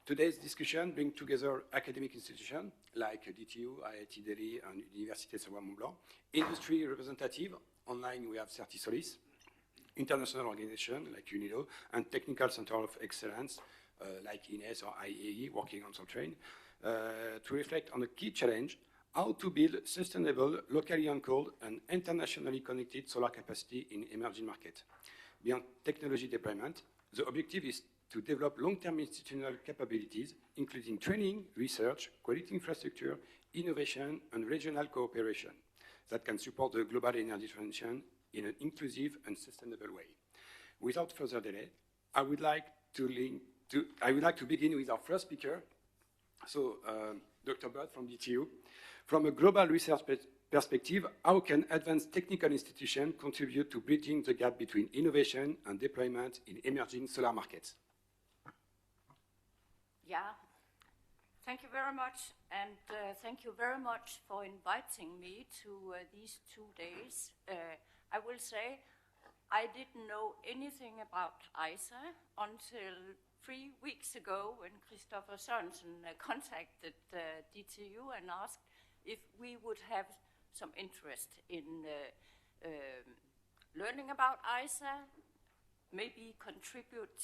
Today's discussion brings together academic institutions like DTU, IIT Delhi, and Université Savoie-Mont Blanc, industry representative, online we have Certisolis, international organizations like UNIDO, and technical center of excellence like INES or IAE working on Soltrain, to reflect on a key challenge: how to build sustainable, locally anchored, and internationally connected solar capacity in emerging markets. Beyond technology deployment, the objective is to develop long-term institutional capabilities, including training, research, quality infrastructure, innovation, and regional cooperation that can support the global energy transition in an inclusive and sustainable way. Without further delay, I would like to begin with our first speaker, so Dr. Bird from DTU. From a global research perspective, how can advanced technical institutions contribute to bridging the gap between innovation and deployment in emerging solar markets?
Yeah, thank you very much, and thank you very much for inviting me to these 2 days. I will say I didn't know anything about ISA until 3 weeks ago when Christopher Sørensen contacted DTU and asked if we would have some interest in learning about ISA, maybe contribute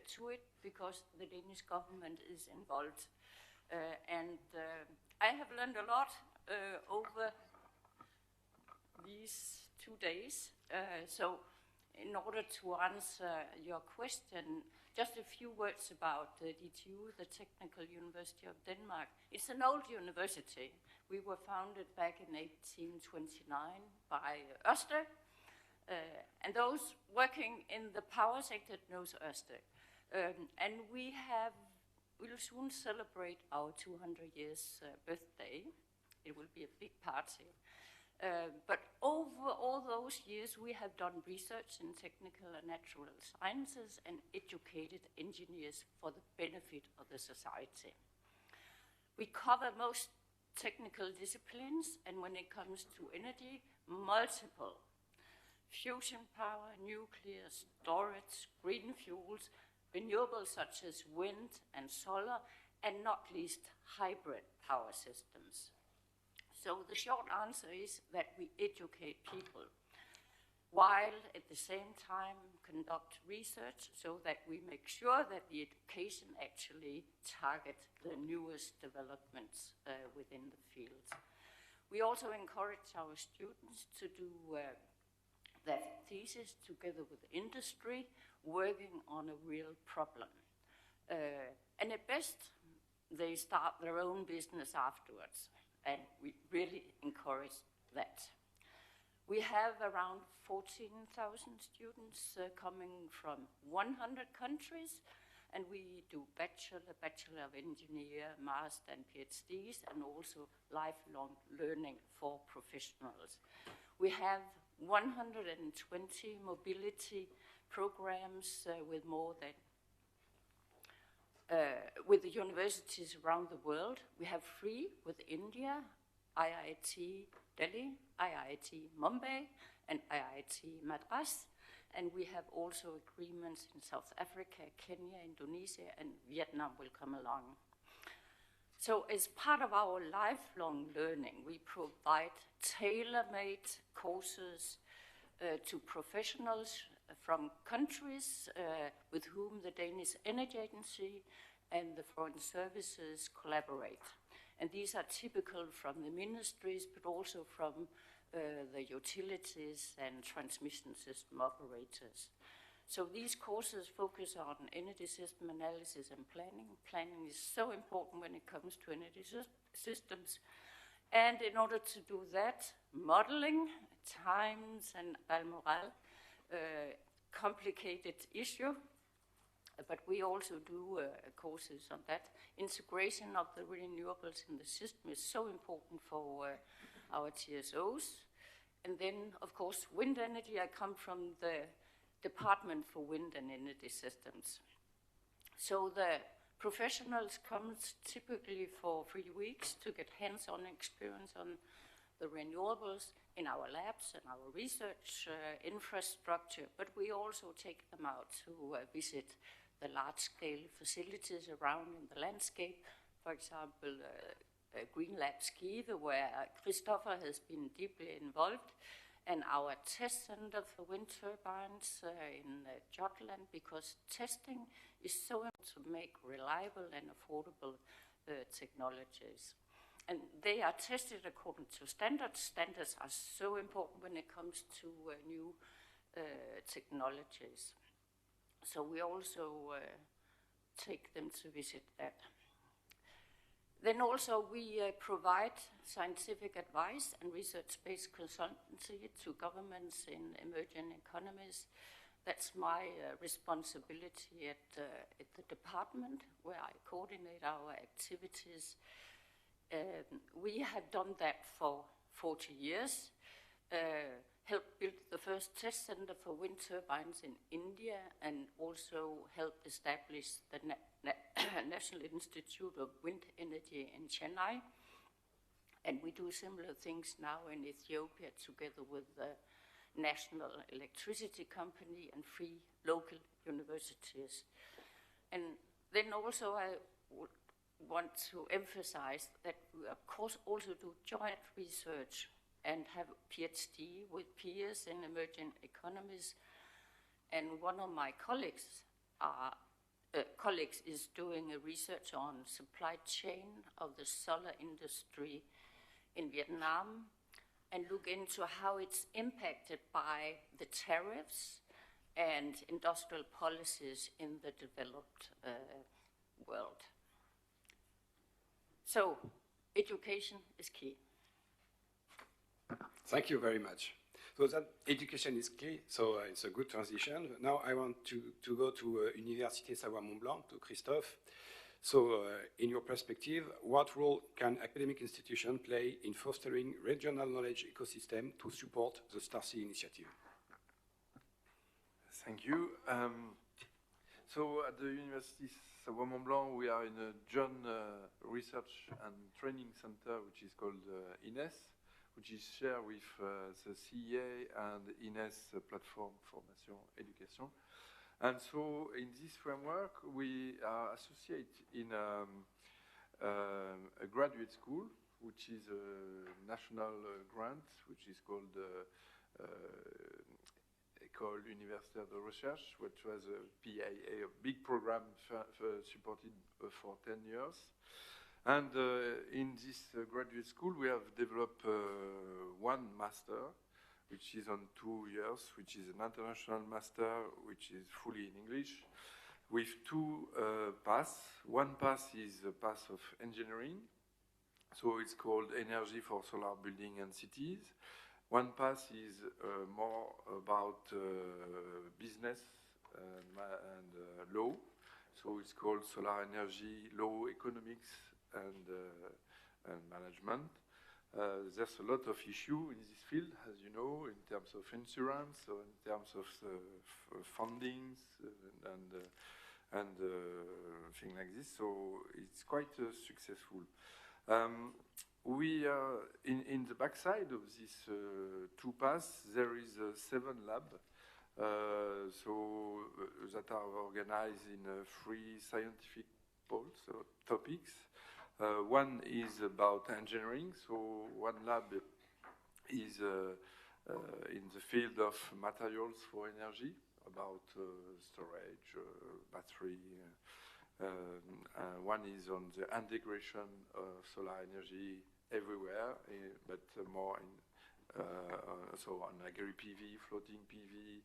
to it because the Danish government is involved. And I have learned a lot over these 2 days. So in order to answer your question, just a few words about DTU, the Technical University of Denmark. It's an old university. We were founded back in 1829 by Ørsted. And those working in the power sector knows Ørsted. And we'll soon celebrate our 200 years birthday. It will be a big party. But over all those years, we have done research in technical and natural sciences and educated engineers for the benefit of the society. We cover most technical disciplines, and when it comes to energy, multiple: fusion power, nuclear, storage, green fuels, renewables such as wind and solar, and not least hybrid power systems. So the short answer is that we educate people, while at the same time conduct research so that we make sure that the education actually target the newest developments within the field. We also encourage our students to do their thesis together with industry, working on a real problem. And at best, they start their own business afterwards, and we really encourage that. We have around 14,000 students coming from 100 countries, and we do Bachelor of Engineer, Master and PhDs, and also lifelong learning for professionals. We have 120 mobility programs with more than with the universities around the world. We have 3 with India, IIT Delhi, IIT Mumbai, and IIT Madras. And we have also agreements in South Africa, Kenya, Indonesia, and Vietnam will come along. So as part of our lifelong learning, we provide tailor-made courses to professionals from countries with whom the Danish Energy Agency and the Foreign Services collaborate. And these are typical from the ministries, but also from the utilities and transmission system operators. So these courses focus on energy system analysis and planning. Planning is so important when it comes to energy systems. And in order to do that, modeling, times and Balmoral, complicated issue, but we also do courses on that. Integration of the renewables in the system is so important for our TSOs. And then, of course, wind energy. I come from the Department for Wind and Energy Systems. So the professionals come typically for 3 weeks to get hands-on experience on the renewables in our labs and our research infrastructure, but we also take them out to visit the large-scale facilities around in the landscape. For example, Green Lab Skive, where Christopher has been deeply involved, and our test center for wind turbines in Jutland, because testing is so important to make reliable and affordable technologies. And they are tested according to standards. Standards are so important when it comes to new technologies. So we also take them to visit that. Then also we provide scientific advice and research-based consultancy to governments in emerging economies. That's my responsibility at the department, where I coordinate our activities. We have done that for 40 years, helped build the first test center for wind turbines in India, and also helped establish the National Institute of Wind Energy in Chennai. And we do similar things now in Ethiopia together with the National Electricity Company and 3 local universities. And then also I would want to emphasize that we, of course, also do joint research and have a PhD with peers in emerging economies. And one of my colleagues is doing a research on supply chain of the solar industry in Vietnam, and look into how it's impacted by the tariffs and industrial policies in the developed world. So, education is key.
Thank you very much. So that education is key, so it's a good transition. Now I want to go to Université Savoie-Mont-Blanc, to Christophe. So in your perspective, what role can academic institutions play in fostering regional knowledge ecosystem to support the StarSea initiative?
Thank you. So at the University Savoie-Mont-Blanc, we are in a joint research and training center, which is called INES, which is shared with the CEA and INES Platform Formation Education. And so in this framework, we are associated in a graduate school, which is a national grant, which is called École Universitaire de Recherche, which was a PIA, a big program supported for 10 years. And in this graduate school, we have developed one master, which is on 2 years, which is an international master, which is fully in English, with two paths. One path is a path of engineering, so it's called Energy for Solar Building and Cities. One path is more about business and law, so it's called Solar Energy, Law, Economics, and Management. There's a lot of issue in this field, as you know, in terms of insurance, or in terms of fundings and things like this. So it's quite successful. We are in the backside of these two paths. There is 7 labs, that are organized in 3 scientific poles or topics. One is about engineering, so one lab is in the field of materials for energy, about storage, battery. One is on the integration of solar energy everywhere, but more in so on agri-PV, floating PV,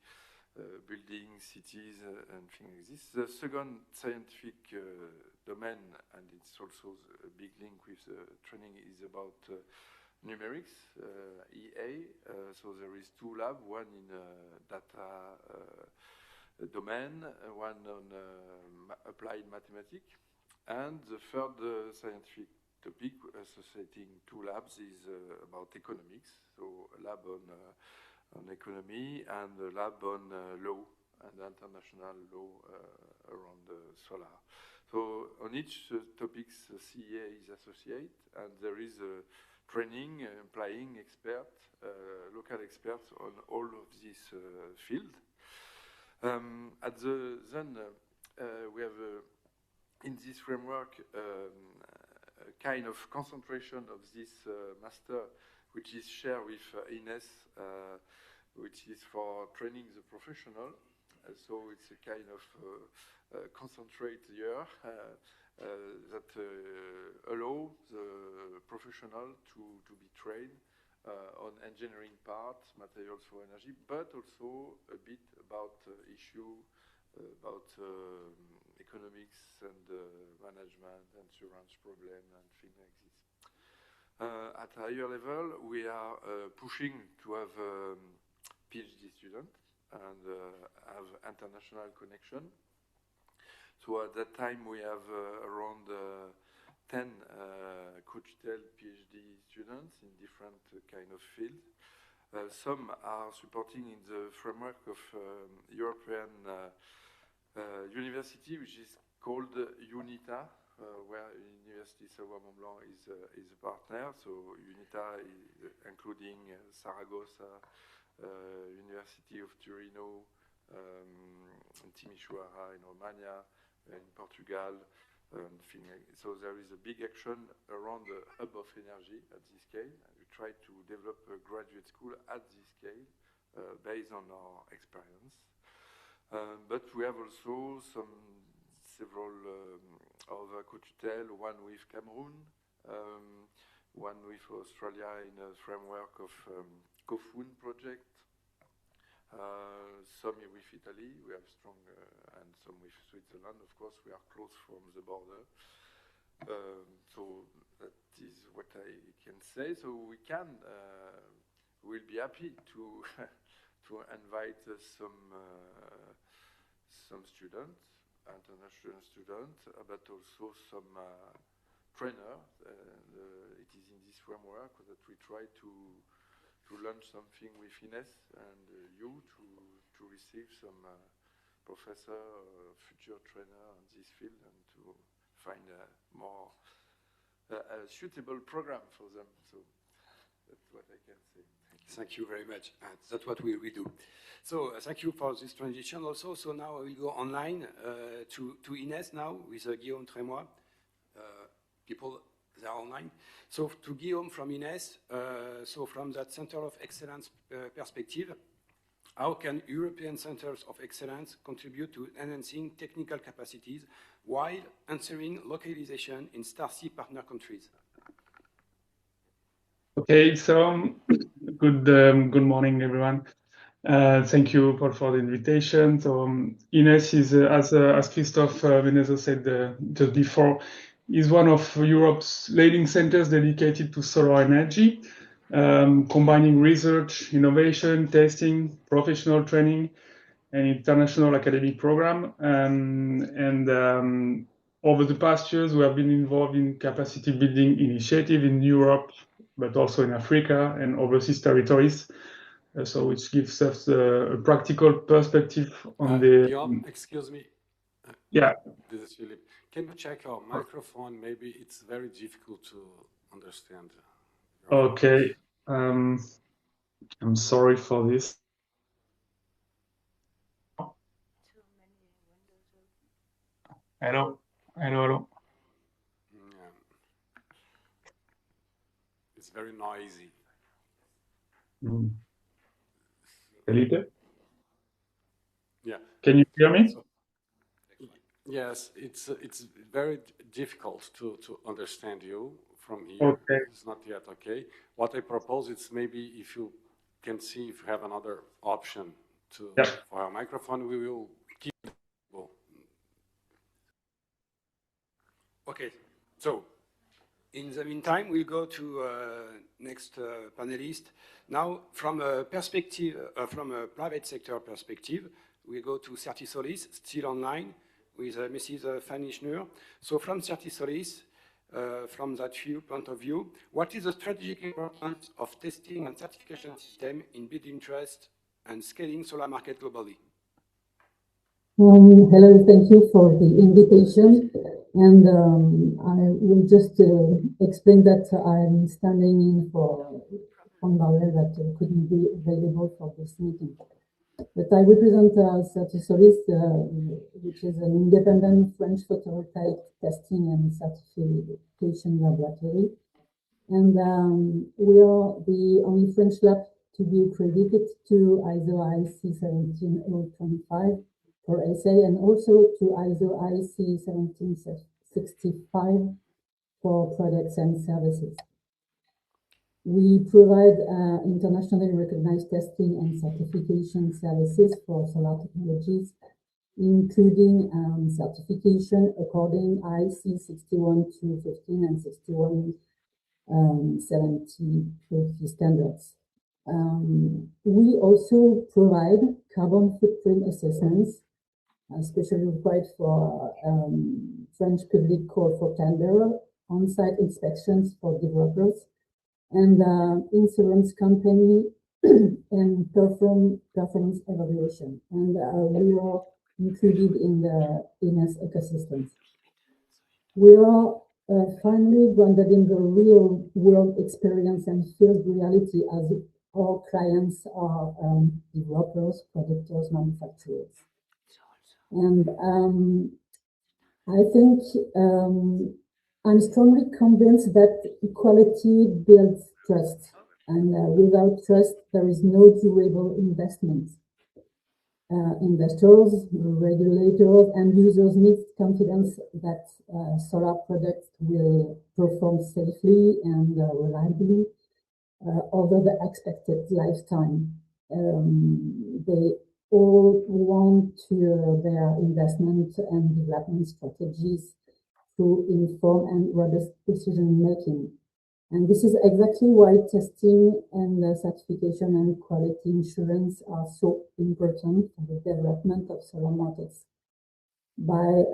buildings, cities, and things like this. The second scientific domain, and it's also a big link with training, is about numerics, EA. So there is 2 labs, one in data domain, one on applied mathematics, and the third scientific topic associating 2 labs is about economics. So a lab on economy and a lab on law and international law around solar. So on each topics, CEA is associate, and there is a training applying experts, local experts on all of this field. We have in this framework a kind of concentration of this master, which is shared with INES, which is for training the professional. So it's a kind of concentrate year that allow the professional to be trained on engineering part, materials for energy, but also a bit about issue about economics and management, insurance problem, and things like this. At a higher level, we are pushing to have PhD students and have international connection. So at that time, we have around 10 co-tutel PhD students in different kind of fields. Some are supporting in the framework of European university, which is called UNITA, where University Savoie-Mont-Blanc is a partner. So UNITA is including Saragossa, University of Torino, Timișoara in Romania, in Portugal. So there is a big action around the hub of energy at this scale. And we try to develop a graduate school at this scale based on our experience. But we have also several other co-tutel, one with Cameroon, one with Australia in a framework of COFUN project, some with Italy, we have strong, and some with Switzerland, of course, we are close from the border. So that is what I can say. So we can, we'll be happy to to invite some students, international students, but also some trainers. It is in this framework that we try to launch something with Ines and you to receive some professor, future trainer in this field, and to find a more suitable program for them. So That's what I can say.
Thank you very much. That's what we do. So thank you for this transition also. So now we go online to Ines now with Guillaume Trémois. People, they are online. So to Guillaume from Ines, so from that Center of Excellence perspective, how can European Centers of Excellence contribute to enhancing technical capacities while answering localization in StarC partner countries?
Okay, so good morning, everyone. Thank you, Paul, for the invitation. So Ines is, as Christophe Benezzo said just before, is one of Europe's leading centers dedicated to solar energy, combining research, innovation, testing, professional training, and international academic program. Over the past years, we have been involved in capacity building initiative in Europe, but also in Africa and overseas territories. So which gives us a practical perspective on the...
Guillaume, excuse me.
Yeah.
This is Philippe. Can you check your microphone? Maybe it's very difficult to understand.
Okay. I'm sorry for this. Hello.
Yeah. It's very noisy.
Felipe?
Yeah.
Can you hear me?
Yes, it's very difficult to understand you from here.
Okay.
It's not yet okay. What I propose is maybe if you can see if you have another option for our microphone, we will keep it.
Okay, so in the meantime, we'll go to next panelist. Now, from a perspective, from a private sector perspective, we go to Certisolis, still online, with Mrs. Fanny Schnur. So from Certisolis, from that point of view, what is the strategic importance of testing and certification system in building trust and scaling solar market globally?
Hello, thank you for the invitation. And I will just explain that I'm standing in for one Barrel that couldn't be available for this meeting. But I represent Certisolis, which is an independent French photovoltaic testing and certification laboratory. And we are the only French lab to be accredited to ISO IEC 17025 for SA and also to ISO IEC 17065 for products and services. We provide internationally recognized testing and certification services for solar technologies, including certification according IEC 61215 and 61750 standards. We also provide carbon footprint assessments, especially required for French public call for tender, on-site inspections for developers, and insurance company and performance evaluation. And we are included in the Ines ecosystems. We are finally grounded in the real world experience and field reality as our clients are developers, producers, manufacturers. And I think I'm strongly convinced that equality builds trust, and without trust, there is no durable investment. Investors, regulators, and users need confidence that solar products will perform safely and reliably over the expected lifetime. They all want their investment and development strategies to inform and robust decision making. And this is exactly why testing and certification and quality insurance are so important for the development of solar markets. By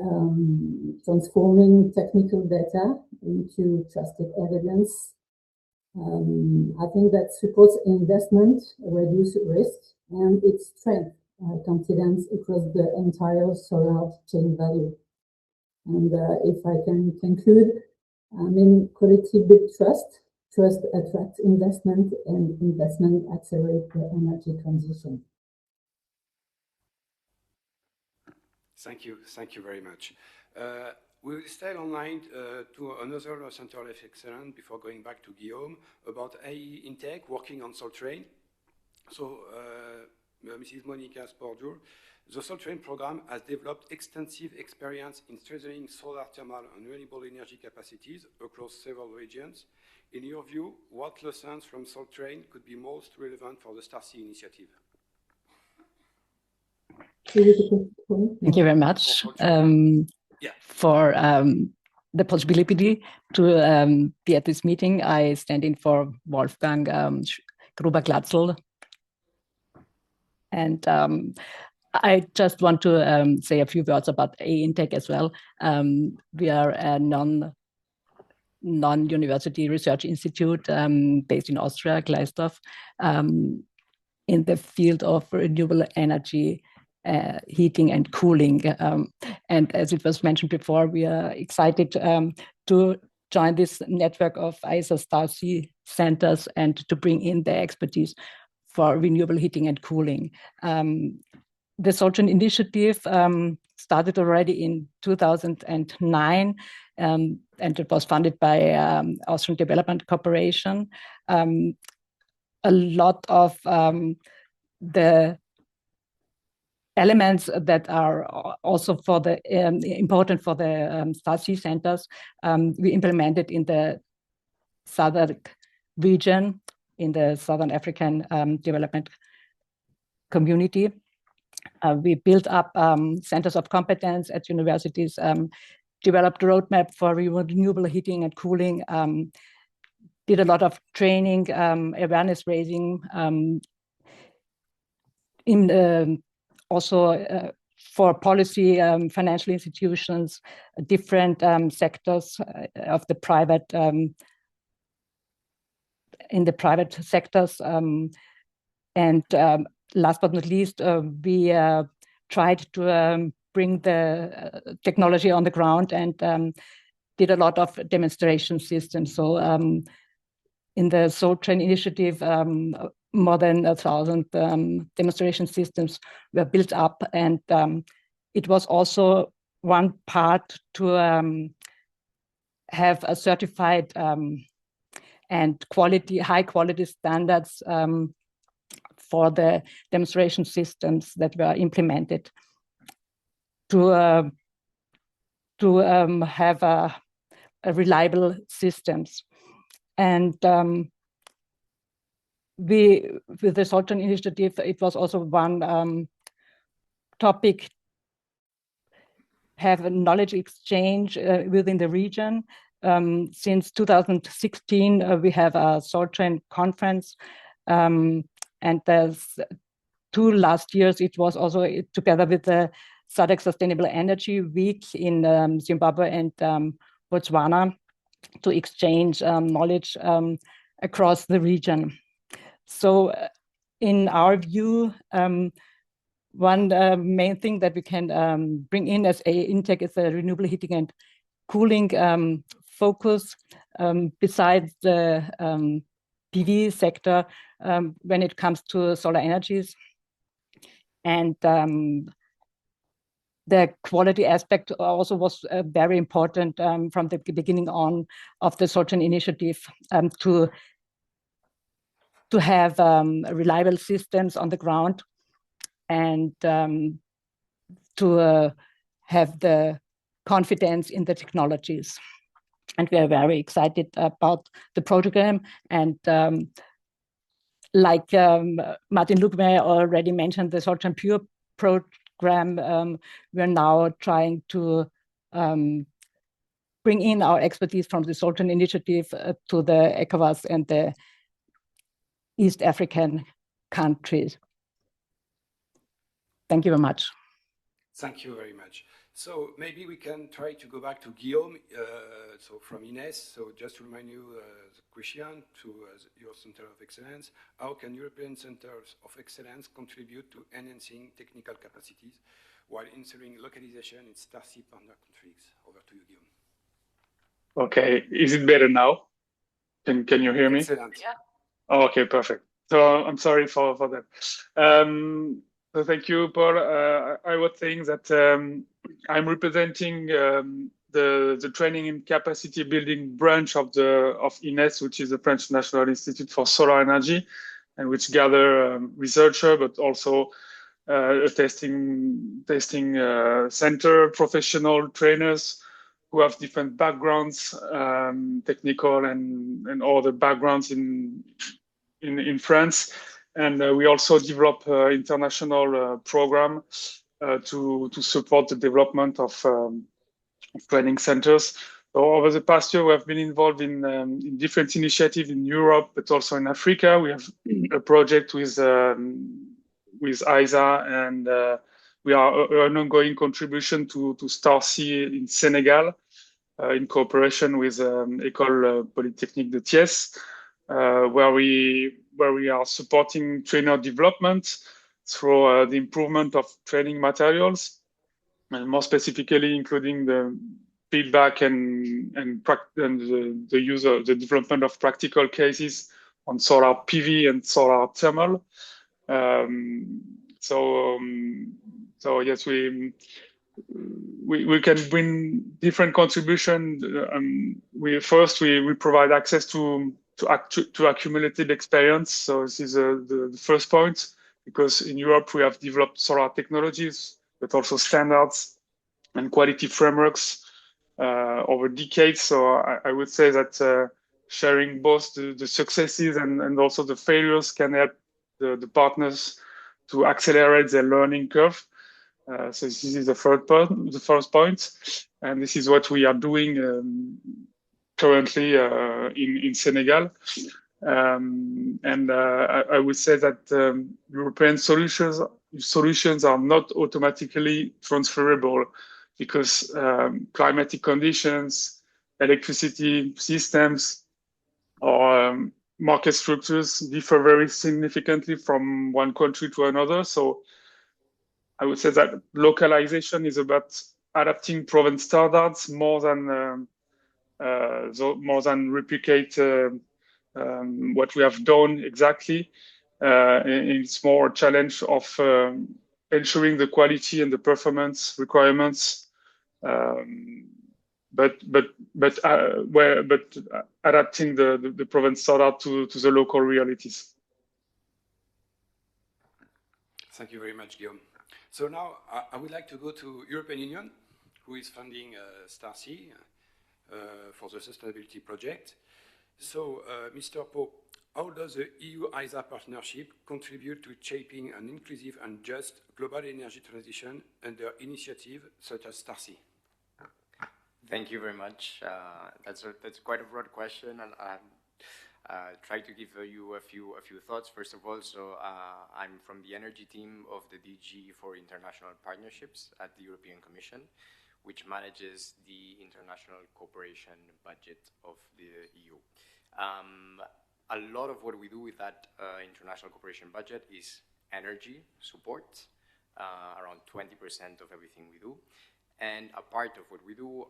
transforming technical data into trusted evidence, I think that supports investment, reduces risk, and it strengthens confidence across the entire solar chain value. And if I can conclude, I mean, quality builds trust, first attract investment, and investment accelerate the energy transition.
Thank you very much. We will stay online to another center of excellence before going back to Guillaume about AE Intech working on Soltrain. So, Mrs. Monica Sporjour, the Soltrain program has developed extensive experience in strengthening solar thermal and renewable energy capacities across several regions. In your view, what lessons from Soltrain could be most relevant for the StarSea initiative?
Thank you very much for the possibility to be at this meeting. I stand in for Wolfgang Gruber-Glatzel. And I just want to say a few words about AE Intech as well. We are a non-university research institute based in Austria, Gleisdorf, in the field of renewable energy, heating and cooling. And as it was mentioned before, we are excited to join this network of ISA StarSea centers and to bring in their expertise for renewable heating and cooling. The Soltrain initiative started already in 2009, and it was funded by Austrian Development Corporation. A lot of the elements that are also for the important for the StarSea centers, we implemented in the southern region, in the Southern African Development Community. We built up centers of competence at universities, developed a roadmap for renewable heating and cooling, did a lot of training, awareness raising, also for policy, financial institutions, different sectors of the private, in the private sectors. And last but not least, we tried to bring the technology on the ground and did a lot of demonstration systems. So in the Soltrain initiative, more than 1,000 demonstration systems were built up, and it was also one part to have a certified and high quality standards for the demonstration systems that were implemented to have a reliable systems. And with the Soltrain initiative, it was also one topic, have a knowledge exchange within the region. Since 2016, we have a Soltrain conference, and there's 2 last years, it was also together with the SADC Sustainable Energy Week in Zimbabwe and Botswana to exchange knowledge across the region. So in our view, one main thing that we can bring in as AE Intech is the renewable heating and cooling focus, besides the PV sector when it comes to solar energies. And the quality aspect also was very important from the beginning on of the Soltrain initiative to have reliable systems on the ground and to have the confidence in the technologies. And we are very excited about the program. And like Martin Lugmeier already mentioned, the Soltrain Pure program, we're now trying to bring in our expertise from the Soltrain initiative to the ECOWAS and the East African countries. Thank you very much.
Thank you very much. So maybe we can try to go back to Guillaume, so from INES. So just to remind you the question to your Center of Excellence, how can European Centers of Excellence contribute to enhancing technical capacities while ensuring localization in StarSea partner countries? Over to you, Guillaume.
Okay, is it better now? Can you hear me?
Excellent.
Yeah.
Oh, okay, perfect. So I'm sorry for that. So thank you, Paul. I was saying that I'm representing the training and capacity building branch of INES, which is the French National Institute for Solar Energy, and which gather researchers, but also a testing center, professional trainers who have different backgrounds, technical and other backgrounds in France. And we also develop international program to support the development of training centers. So over the past year, we have been involved in different initiatives in Europe, but also in Africa. We have a project with ISA, and we are an ongoing contribution to StarC in Senegal, in cooperation with École Polytechnique de Thiès, where we are supporting trainer development through the improvement of training materials, and more specifically including the feedback and the use of the development of practical cases on solar PV and solar thermal. So yes, we can bring different contribution. We provide access to accumulated experience. So this is the first point, because in Europe we have developed solar technologies, but also standards and quality frameworks over decades. So I would say that sharing both the successes and also the failures can help the partners to accelerate their learning curve. So this is the first point, and this is what we are doing currently in Senegal. I would say that European solutions are not automatically transferable, because climatic conditions, electricity systems, or market structures differ very significantly from one country to another. So I would say that localization is about adapting proven standards more than replicate what we have done exactly. It's more a challenge of ensuring the quality and the performance requirements, but adapting the proven standard to the local realities.
Thank you very much, Guillaume. So now I would like to go to European Union, who is funding StarC for the sustainability project. So, Mr. Pau, how does the EU-ISA partnership contribute to shaping an inclusive and just global energy transition under initiatives such as StarC?
Thank you very much. That's quite a broad question, and try to give you a few thoughts. First of all, so I'm from the energy team of the DG for International Partnerships at the European Commission, which manages the international cooperation budget of the EU. A lot of what we do with that international cooperation budget is energy support, around 20% of everything we do. And a part of what we do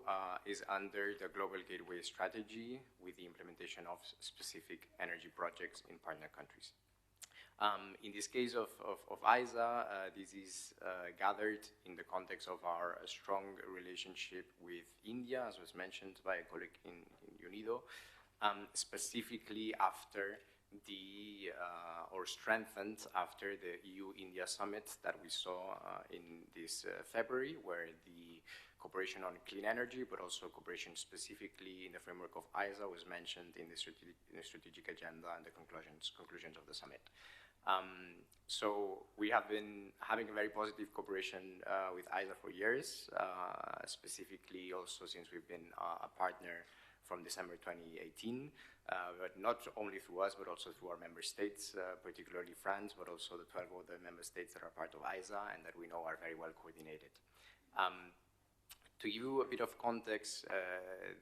is under the Global Gateway Strategy with the implementation of specific energy projects in partner countries. In this case of ISA, this is gathered in the context of our strong relationship with India, as was mentioned by a colleague in UNIDO, specifically after or strengthened after the EU-India summit that we saw in this February, where the cooperation on clean energy, but also cooperation specifically in the framework of ISA was mentioned in the strategic agenda and the conclusions of the summit. So we have been having a very positive cooperation with ISA for years, specifically also since we've been a partner from December 2018, but not only through us, but also through our member states, particularly France, but also the 12 other member states that are part of ISA and that we know are very well coordinated. To give you a bit of context,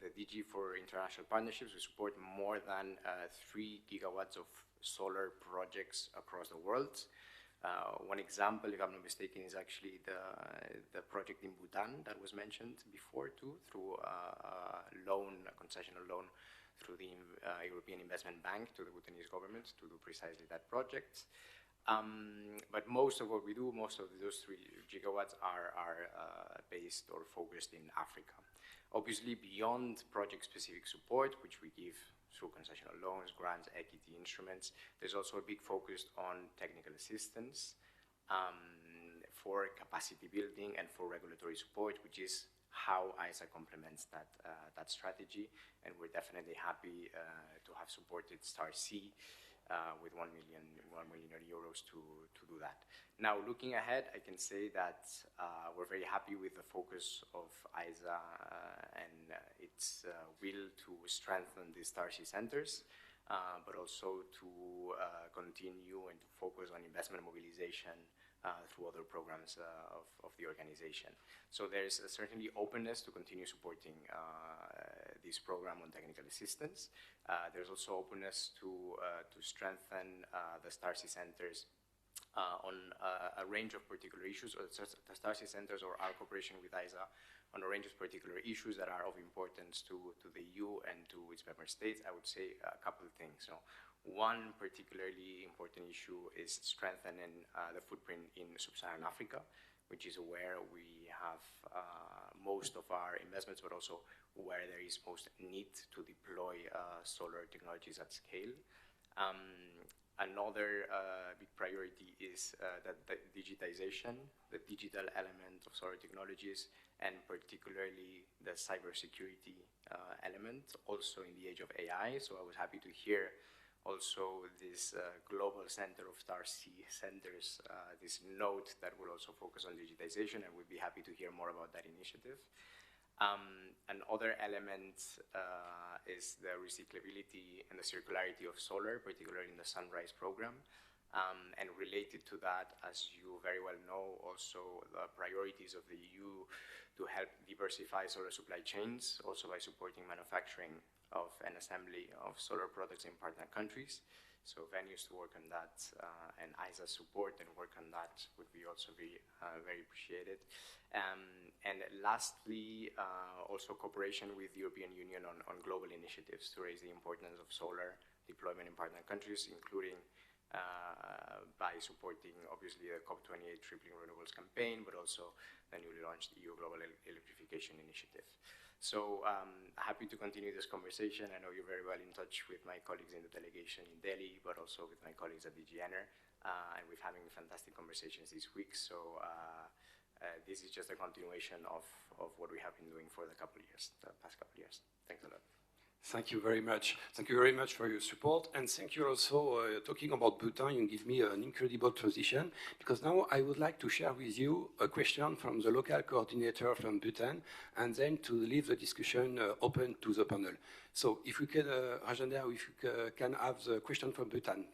the DG for International Partnerships, we support more than 3 gigawatts of solar projects across the world. One example, if I'm not mistaken, is actually the project in Bhutan that was mentioned before too, through a concessional loan through the European Investment Bank to the Bhutanese government to do precisely that project. But most of what we do, most of those 3 gigawatts are based or focused in Africa. Obviously, beyond project-specific support, which we give through concessional loans, grants, equity instruments, there's also a big focus on technical assistance for capacity building and for regulatory support, which is how ISA complements that strategy. And we're definitely happy to have supported STAR-C with 1 million euros to do that. Now, looking ahead, I can say that we're very happy with the focus of ISA and its will to strengthen the STAR-C centers, but also to continue and to focus on investment mobilization through other programs of the organization. So there's certainly openness to continue supporting this program on technical assistance. There's also openness to strengthen the STAR-C centers on a range of particular issues, or the STAR-C centers or our cooperation with ISA on a range of particular issues that are of importance to the EU and to its member states. I would say a couple of things. So one particularly important issue is strengthening the footprint in Sub-Saharan Africa, which is where we have most of our investments, but also where there is most need to deploy solar technologies at scale. Another big priority is the digitization, the digital element of solar technologies, and particularly the cybersecurity element, also in the age of AI. So I was happy to hear also this global center of STAR-C centers, this note that will also focus on digitization, and we'd be happy to hear more about that initiative. Another element is the recyclability and the circularity of solar, particularly in the Sunrise program. And related to that, as you very well know, also the priorities of the EU to help diversify solar supply chains, also by supporting manufacturing of and assembly of solar products in partner countries. So venues to work on that and ISA support and work on that would be also be very appreciated. And lastly, also cooperation with the European Union on global initiatives to raise the importance of solar deployment in partner countries, including by supporting, obviously, the COP28 Tripling Renewables campaign, but also the newly launched EU Global Electrification Initiative. So happy to continue this conversation. I know you're very well in touch with my colleagues in the delegation in Delhi, but also with my colleagues at DG Ener, and we're having fantastic conversations this week. So this is just a continuation of what we have been doing for the past couple of years. Thanks a lot.
Thank you very much. Thank you very much for your support. And thank you also, talking about Bhutan, you give me an incredible transition, because now I would like to share with you a question from the local coordinator from Bhutan, and then to leave the discussion open to the panel. So if we can, Rajendra, if you can have the question from Bhutan.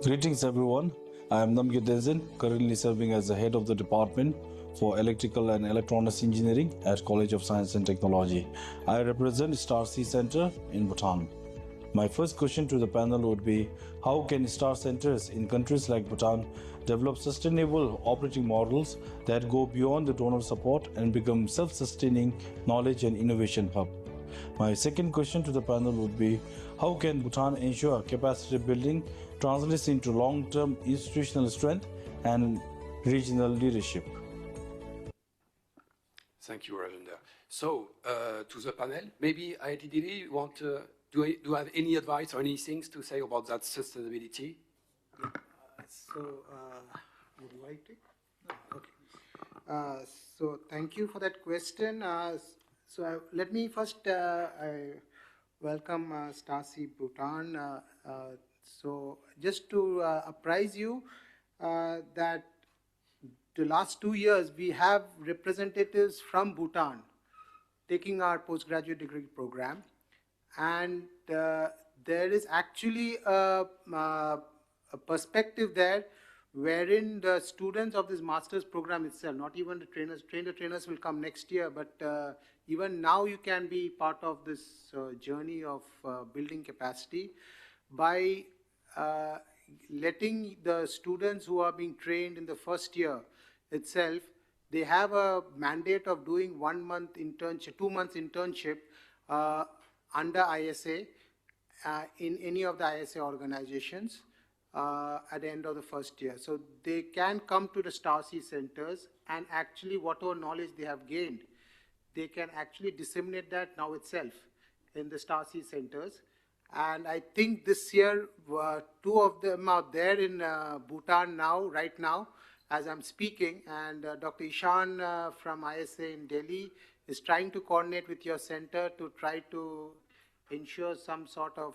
Greetings everyone, I am Namgyu Denzin, currently serving as the head of the Department for Electrical and Electronics Engineering at College of Science and Technology. I represent STAR-C Center in Bhutan. My first question to the panel would be, how can STAR centers in countries like Bhutan develop sustainable operating models that go beyond the donor support and become self-sustaining knowledge and innovation hub? My second question to the panel would be, how can Bhutan ensure capacity building translates into long-term institutional strength and regional leadership?
Thank you, Rajendra. So, to the panel, maybe IIT you want to, do you have any advice or any things to say about that sustainability?
Would you like to? Okay. So thank you for that question. Let me first welcome STAR-C Bhutan. So just to apprise you that the last 2 years we have representatives from Bhutan taking our postgraduate degree program, and there is actually a perspective there wherein the students of this master's program itself, not even the trainers will come next year, but even now you can be part of this journey of building capacity by letting the students who are being trained in the first year itself, they have a mandate of doing 1 month internship, 2 months internship under ISA in any of the ISA organizations at the end of the first year. So they can come to the StarC centers and actually whatever knowledge they have gained, they can actually disseminate that now itself in the StarC centers. And I think this year, 2 of them are there in Bhutan now, right now, as I'm speaking. And Dr. Ishan from ISA in Delhi is trying to coordinate with your center to try to ensure some sort of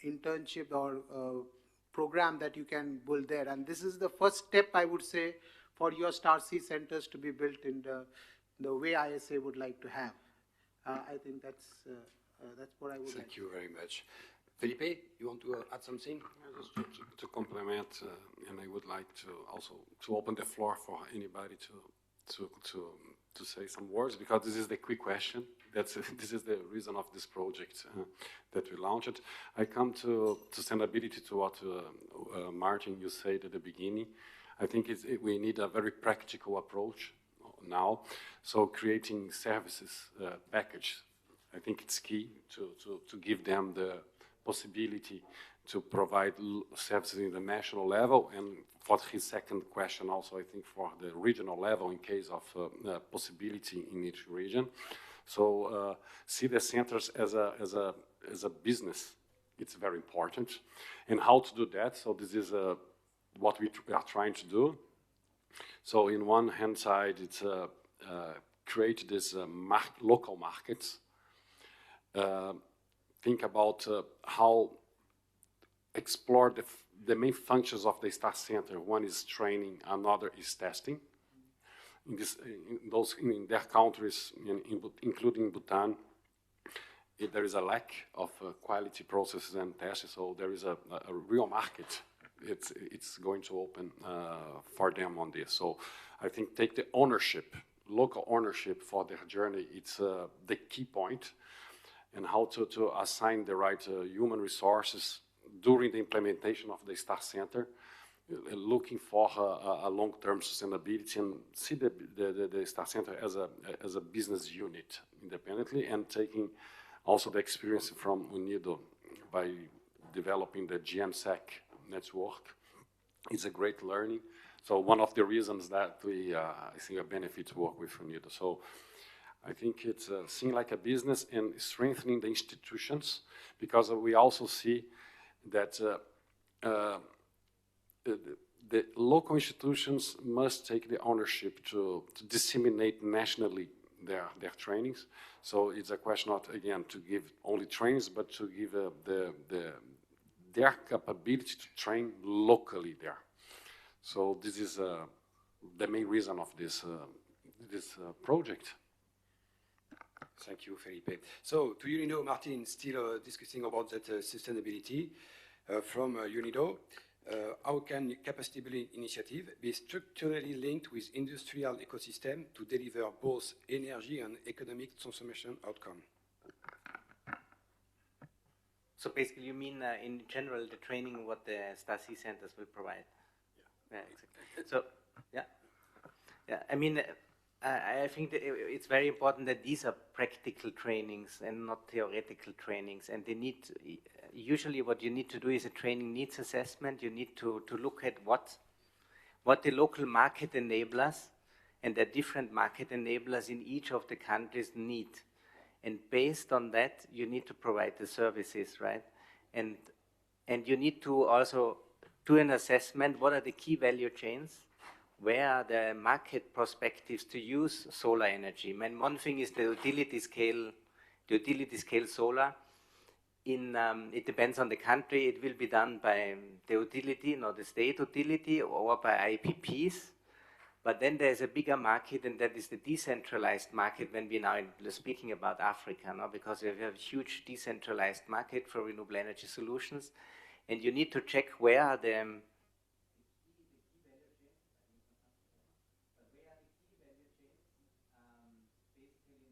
internship or program that you can build there. And this is the first step, I would say, for your StarC centers to be built in the way ISA would like to have. I think that's what I would like.
Thank you very much. Felipe, you want to add something?
Just to complement, and I would like to also to open the floor for anybody to say some words, because this is the quick question. This is the reason of this project that we launched. I come to sustainability to what Martin, you said at the beginning. I think we need a very practical approach now. So creating services package, I think it's key to give them the possibility to provide services in the national level, and for his second question also, I think for the regional level in case of possibility in each region. So see the centers as a business. It's very important. And how to do that? So this is what we are trying to do. So in one hand side, it's create this local markets. Think about how explore the main functions of the STAR Center. One is training, another is testing. In their countries, including Bhutan, there is a lack of quality processes and tests, so there is a real market. It's going to open for them on this. So I think take the ownership, local ownership for their journey. It's the key point, and how to assign the right human resources during the implementation of the STAR Center, looking for a long-term sustainability, and see the STAR Center as a business unit independently, and taking also the experience from UNIDO by developing the GMSEC network. It's a great learning. So one of the reasons that I think a benefit to work with UNIDO. So I think it's seen like a business and strengthening the institutions, because we also see that the local institutions must take the ownership to disseminate nationally their trainings. So it's a question not, again, to give only trainings, but to give their capability to train locally there. So this is the main reason of this project.
Thank you, Felipe. So, to UNIDO, Martin, still discussing about that sustainability from UNIDO. How can capacity building initiative be structurally linked with industrial ecosystem to deliver both energy and economic transformation outcome?
So basically, you mean in general the training what the StarC centers will provide? Yeah, exactly. So, yeah. I mean, I think that it's very important that these are practical trainings and not theoretical trainings. And they need, usually what you need to do is a training needs assessment. You need to look at what the local market enablers and the different market enablers in each of the countries need. And based on that, you need to provide the services, right? And you need to also do an assessment. What are the key value chains? Where are the market perspectives to use solar energy? And one thing is the utility scale solar. It depends on the country. It will be done by the utility, not the state utility, or by IPPs. But then there's a bigger market, and that is the decentralized market when we're now speaking about Africa, no? Because we have a huge decentralized market for renewable energy solutions. And you need to check where are the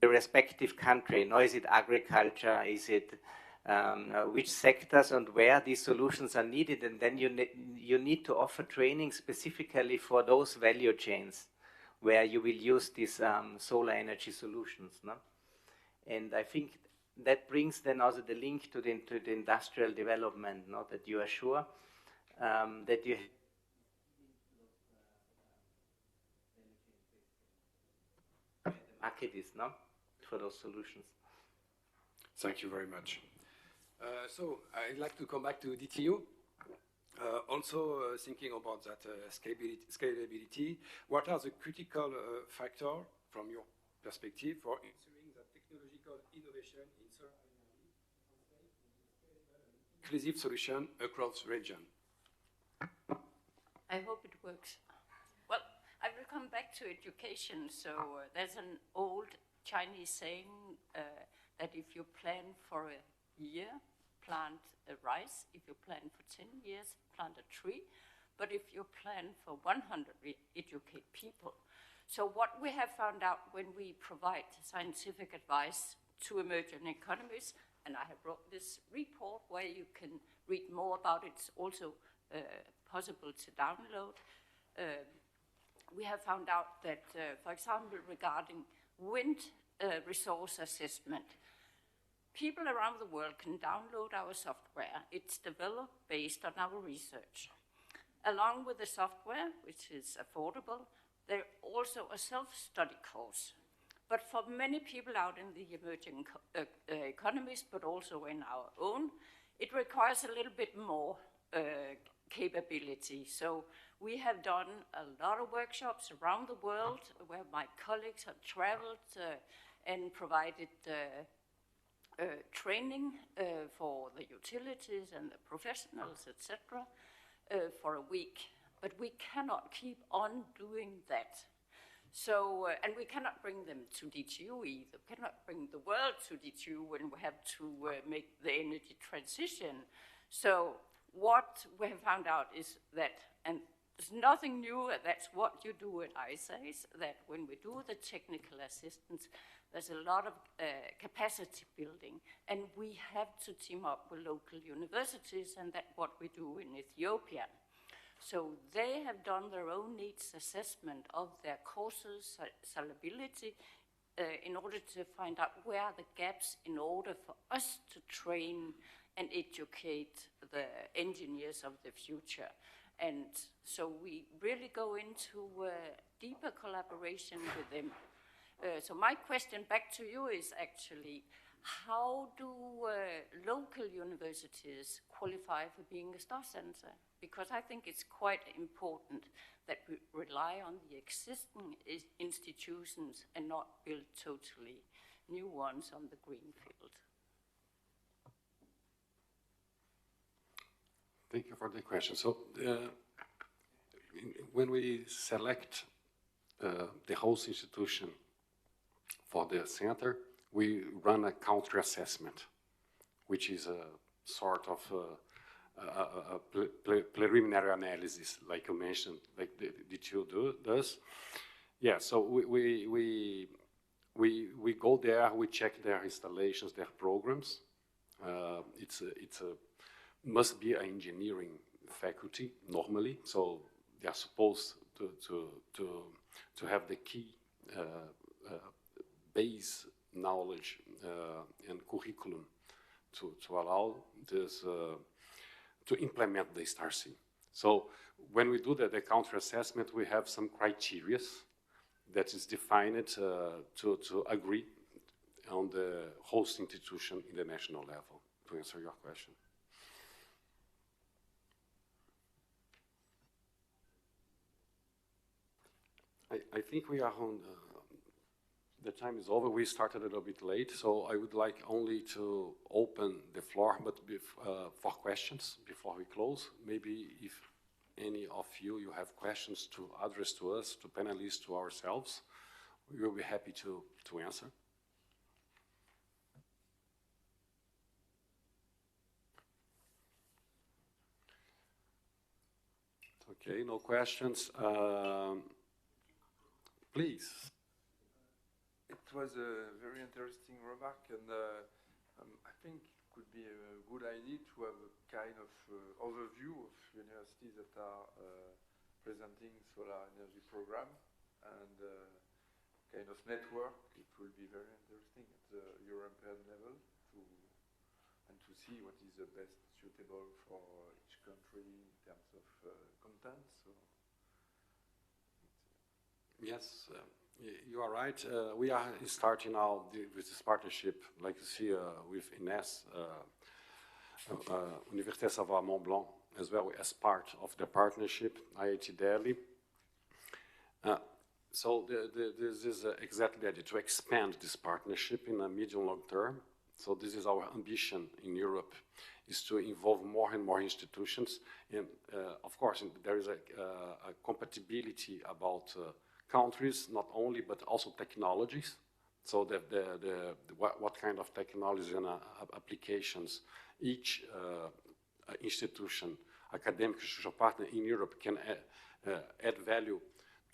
respective country. No, is it agriculture? Is it which sectors and where these solutions are needed, and then you need to offer training specifically for those value chains where you will use these solar energy solutions. No? And I think that brings then also the link to the industrial development, no? That you are sure that you the market is, no? For those solutions.
Thank you very much. So I'd like to come back to DTU. Also thinking about that scalability, what are the critical factors from your perspective for ensuring that technological innovation in solar energy translates into inclusive solution across region?
I hope it works. Well, I will come back to education. So there's an old Chinese saying that if you plan for a year, plant a rice. If you plan for 10 years, plant a tree. But if you plan for 100, educate people. So what we have found out when we provide scientific advice to emerging economies, and I have wrote this report where you can read more about it. It's also possible to download. We have found out that, for example, regarding wind resource assessment, people around the world can download our software. It's developed based on our research. Along with the software, which is affordable, there's also a self-study course. But for many people out in the emerging economies, but also in our own, it requires a little bit more capability. So we have done a lot of workshops around the world where my colleagues have traveled and provided training for the utilities and the professionals, etc., for a week. But we cannot keep on doing that. So, and we cannot bring them to DTU either. We cannot bring the world to DTU when we have to make the energy transition. So what we have found out is that, and there's nothing new, that's what you do at ISAs, that when we do the technical assistance, there's a lot of capacity building, and we have to team up with local universities, and that's what we do in Ethiopia. So they have done their own needs assessment of their courses, salability, in order to find out where are the gaps in order for us to train and educate the engineers of the future. And so we really go into deeper collaboration with them. So my question back to you is actually, how do local universities qualify for being a STAR Center? Because I think it's quite important that we rely on the existing institutions and not build totally new ones on the green field.
Thank you for the question. So when we select the host institution for the center, we run a counter assessment, which is a sort of preliminary analysis, like you mentioned, like the DTU does. Yeah, so we go there, we check their installations, their programs. It's must be an engineering faculty normally, so they are supposed to have the key base knowledge and curriculum to allow this to implement the STAR-C. So when we do the counter assessment, we have some criteria that is defined to agree on the host institution in the national level, to answer your question. I think we are on, the time is over. We started a little bit late, so I would like only to open the floor but for questions before we close. Maybe if any of you have questions to address to us, to panelists, to ourselves, we will be happy to answer. Okay, no questions. Please.
It was a very interesting remark, and I think could be a good idea to have a kind of overview of universities that are presenting solar energy program and kind of network. It will be very interesting at the European level to see what is the best suitable for each country in terms of content. So
yes, you are right. We are starting now with this partnership, like you see with INES, Université Savoie-Mont-Blanc, as well as part of the partnership, IIT Delhi. So this is exactly the idea, to expand this partnership in a medium-long term. So this is our ambition in Europe, is to involve more and more institutions. And of course, there is a compatibility about countries, not only, but also technologies. So what kind of technologies and applications each institution, academic institutional partner in Europe can add value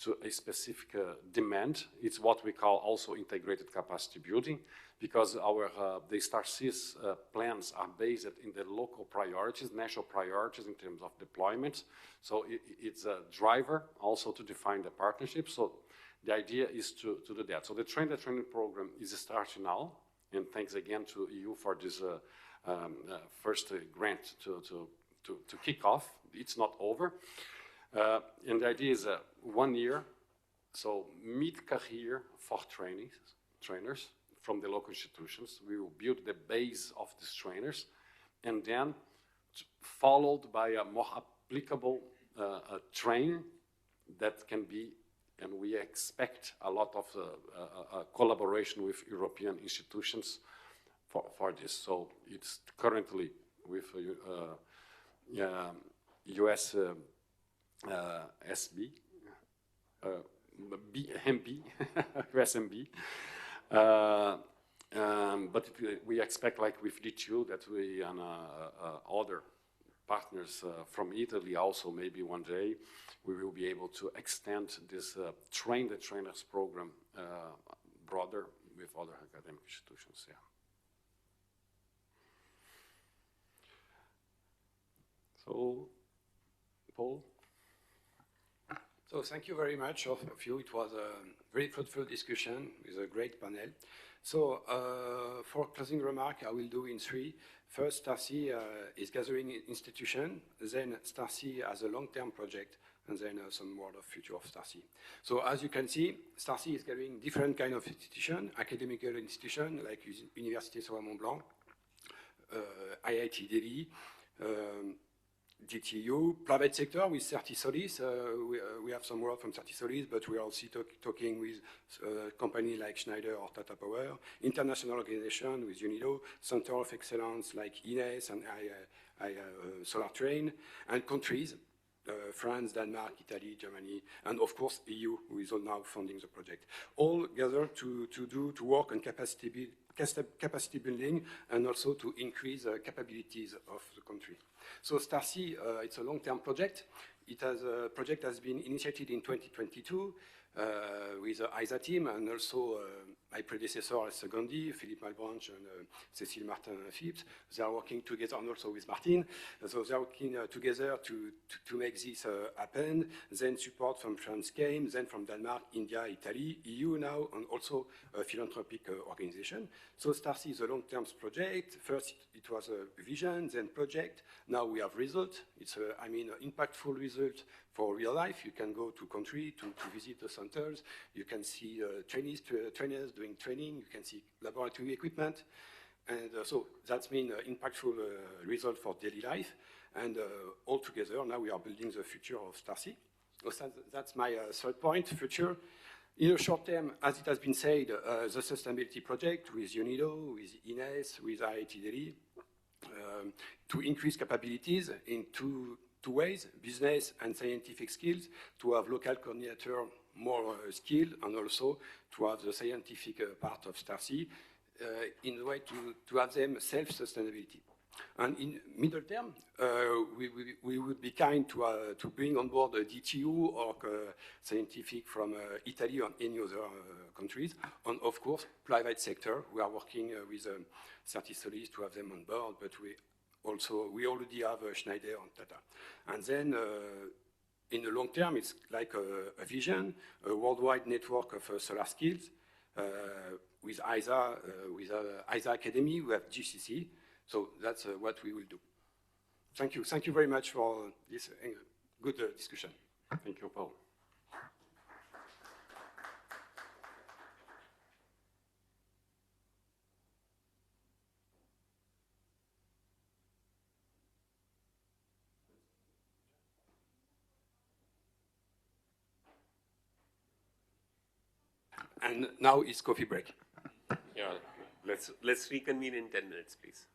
to a specific demand. It's what we call also integrated capacity building, because the StarSea's plans are based in the local priorities, national priorities in terms of deployment. So it's a driver also to define the partnership. So the idea is to do that. So the training program is starting now, and thanks again to EU for this first grant to kick off. It's not over. And the idea is 1 year, so mid-career for trainers from the local institutions. We will build the base of these trainers, and then followed by a more applicable training that can be, and we expect a lot of collaboration with European institutions for this. So it's currently with US SB, BMB, USMB. But we expect, like with DTU, that we and other partners from Italy also, maybe one day, we will be able to extend this train the trainers program broader with other academic institutions. Yeah. So, Paul?
So thank you very much of you. It was a very fruitful discussion with a great panel. So for closing remark, I will do in three. First, StarSea is gathering institution, then StarSea as a long-term project, and then some word of future of StarSea. So as you can see, StarSea is gathering different kind of institution, academic institution like Université Savoie-Mont-Blanc, IIT Delhi, DTU, private sector with Certisolis. We have some word from Certisolis, but we are also talking with companies like Schneider or Tata Power, international organization with UNIDO, Center of Excellence like INES and SolarTrain, and countries, France, Denmark, Italy, Germany, and of course EU, who is now funding the project. All gathered to work on capacity building and also to increase the capabilities of the country. So StarSea, it's a long-term project. A project has been initiated in 2022 with the ISA team and also my predecessor, Segundi, Philippe Malbranche and Cécile Martin-Philips. They are working together and also with Martin. So they are working together to make this happen. Then support from France came, then from Denmark, India, Italy, EU now, and also a philanthropic organization. So StarSea is a long-term project. First, it was a vision, then project. Now we have result. It's an impactful result for real life. You can go to country to visit the centers. You can see trainers doing training. You can see laboratory equipment. And so that's been an impactful result for daily life. And all together, now we are building the future of StarSea. So that's my third point, future. In the short term, as it has been said, the sustainability project with UNIDO, with INES, with IIT Delhi, to increase capabilities in two ways, business and scientific skills, to have local coordinator more skilled, and also to have the scientific part of StarSea in a way to have them self-sustainability. And in middle term, we would be kind to bring on board a DTU or scientific from Italy or any other countries. And of course, private sector. We are working with Certisolis to have them on board, but we already have Schneider and Tata. And then in the long term, it's like a vision, a worldwide network of solar skills with ISA, ISA Academy, we have GCC. So that's what we will do. Thank you. Thank you very much for this good discussion.
Thank you, Paul.
And now it's coffee break.
Yeah, let's reconvene in 10 minutes, please.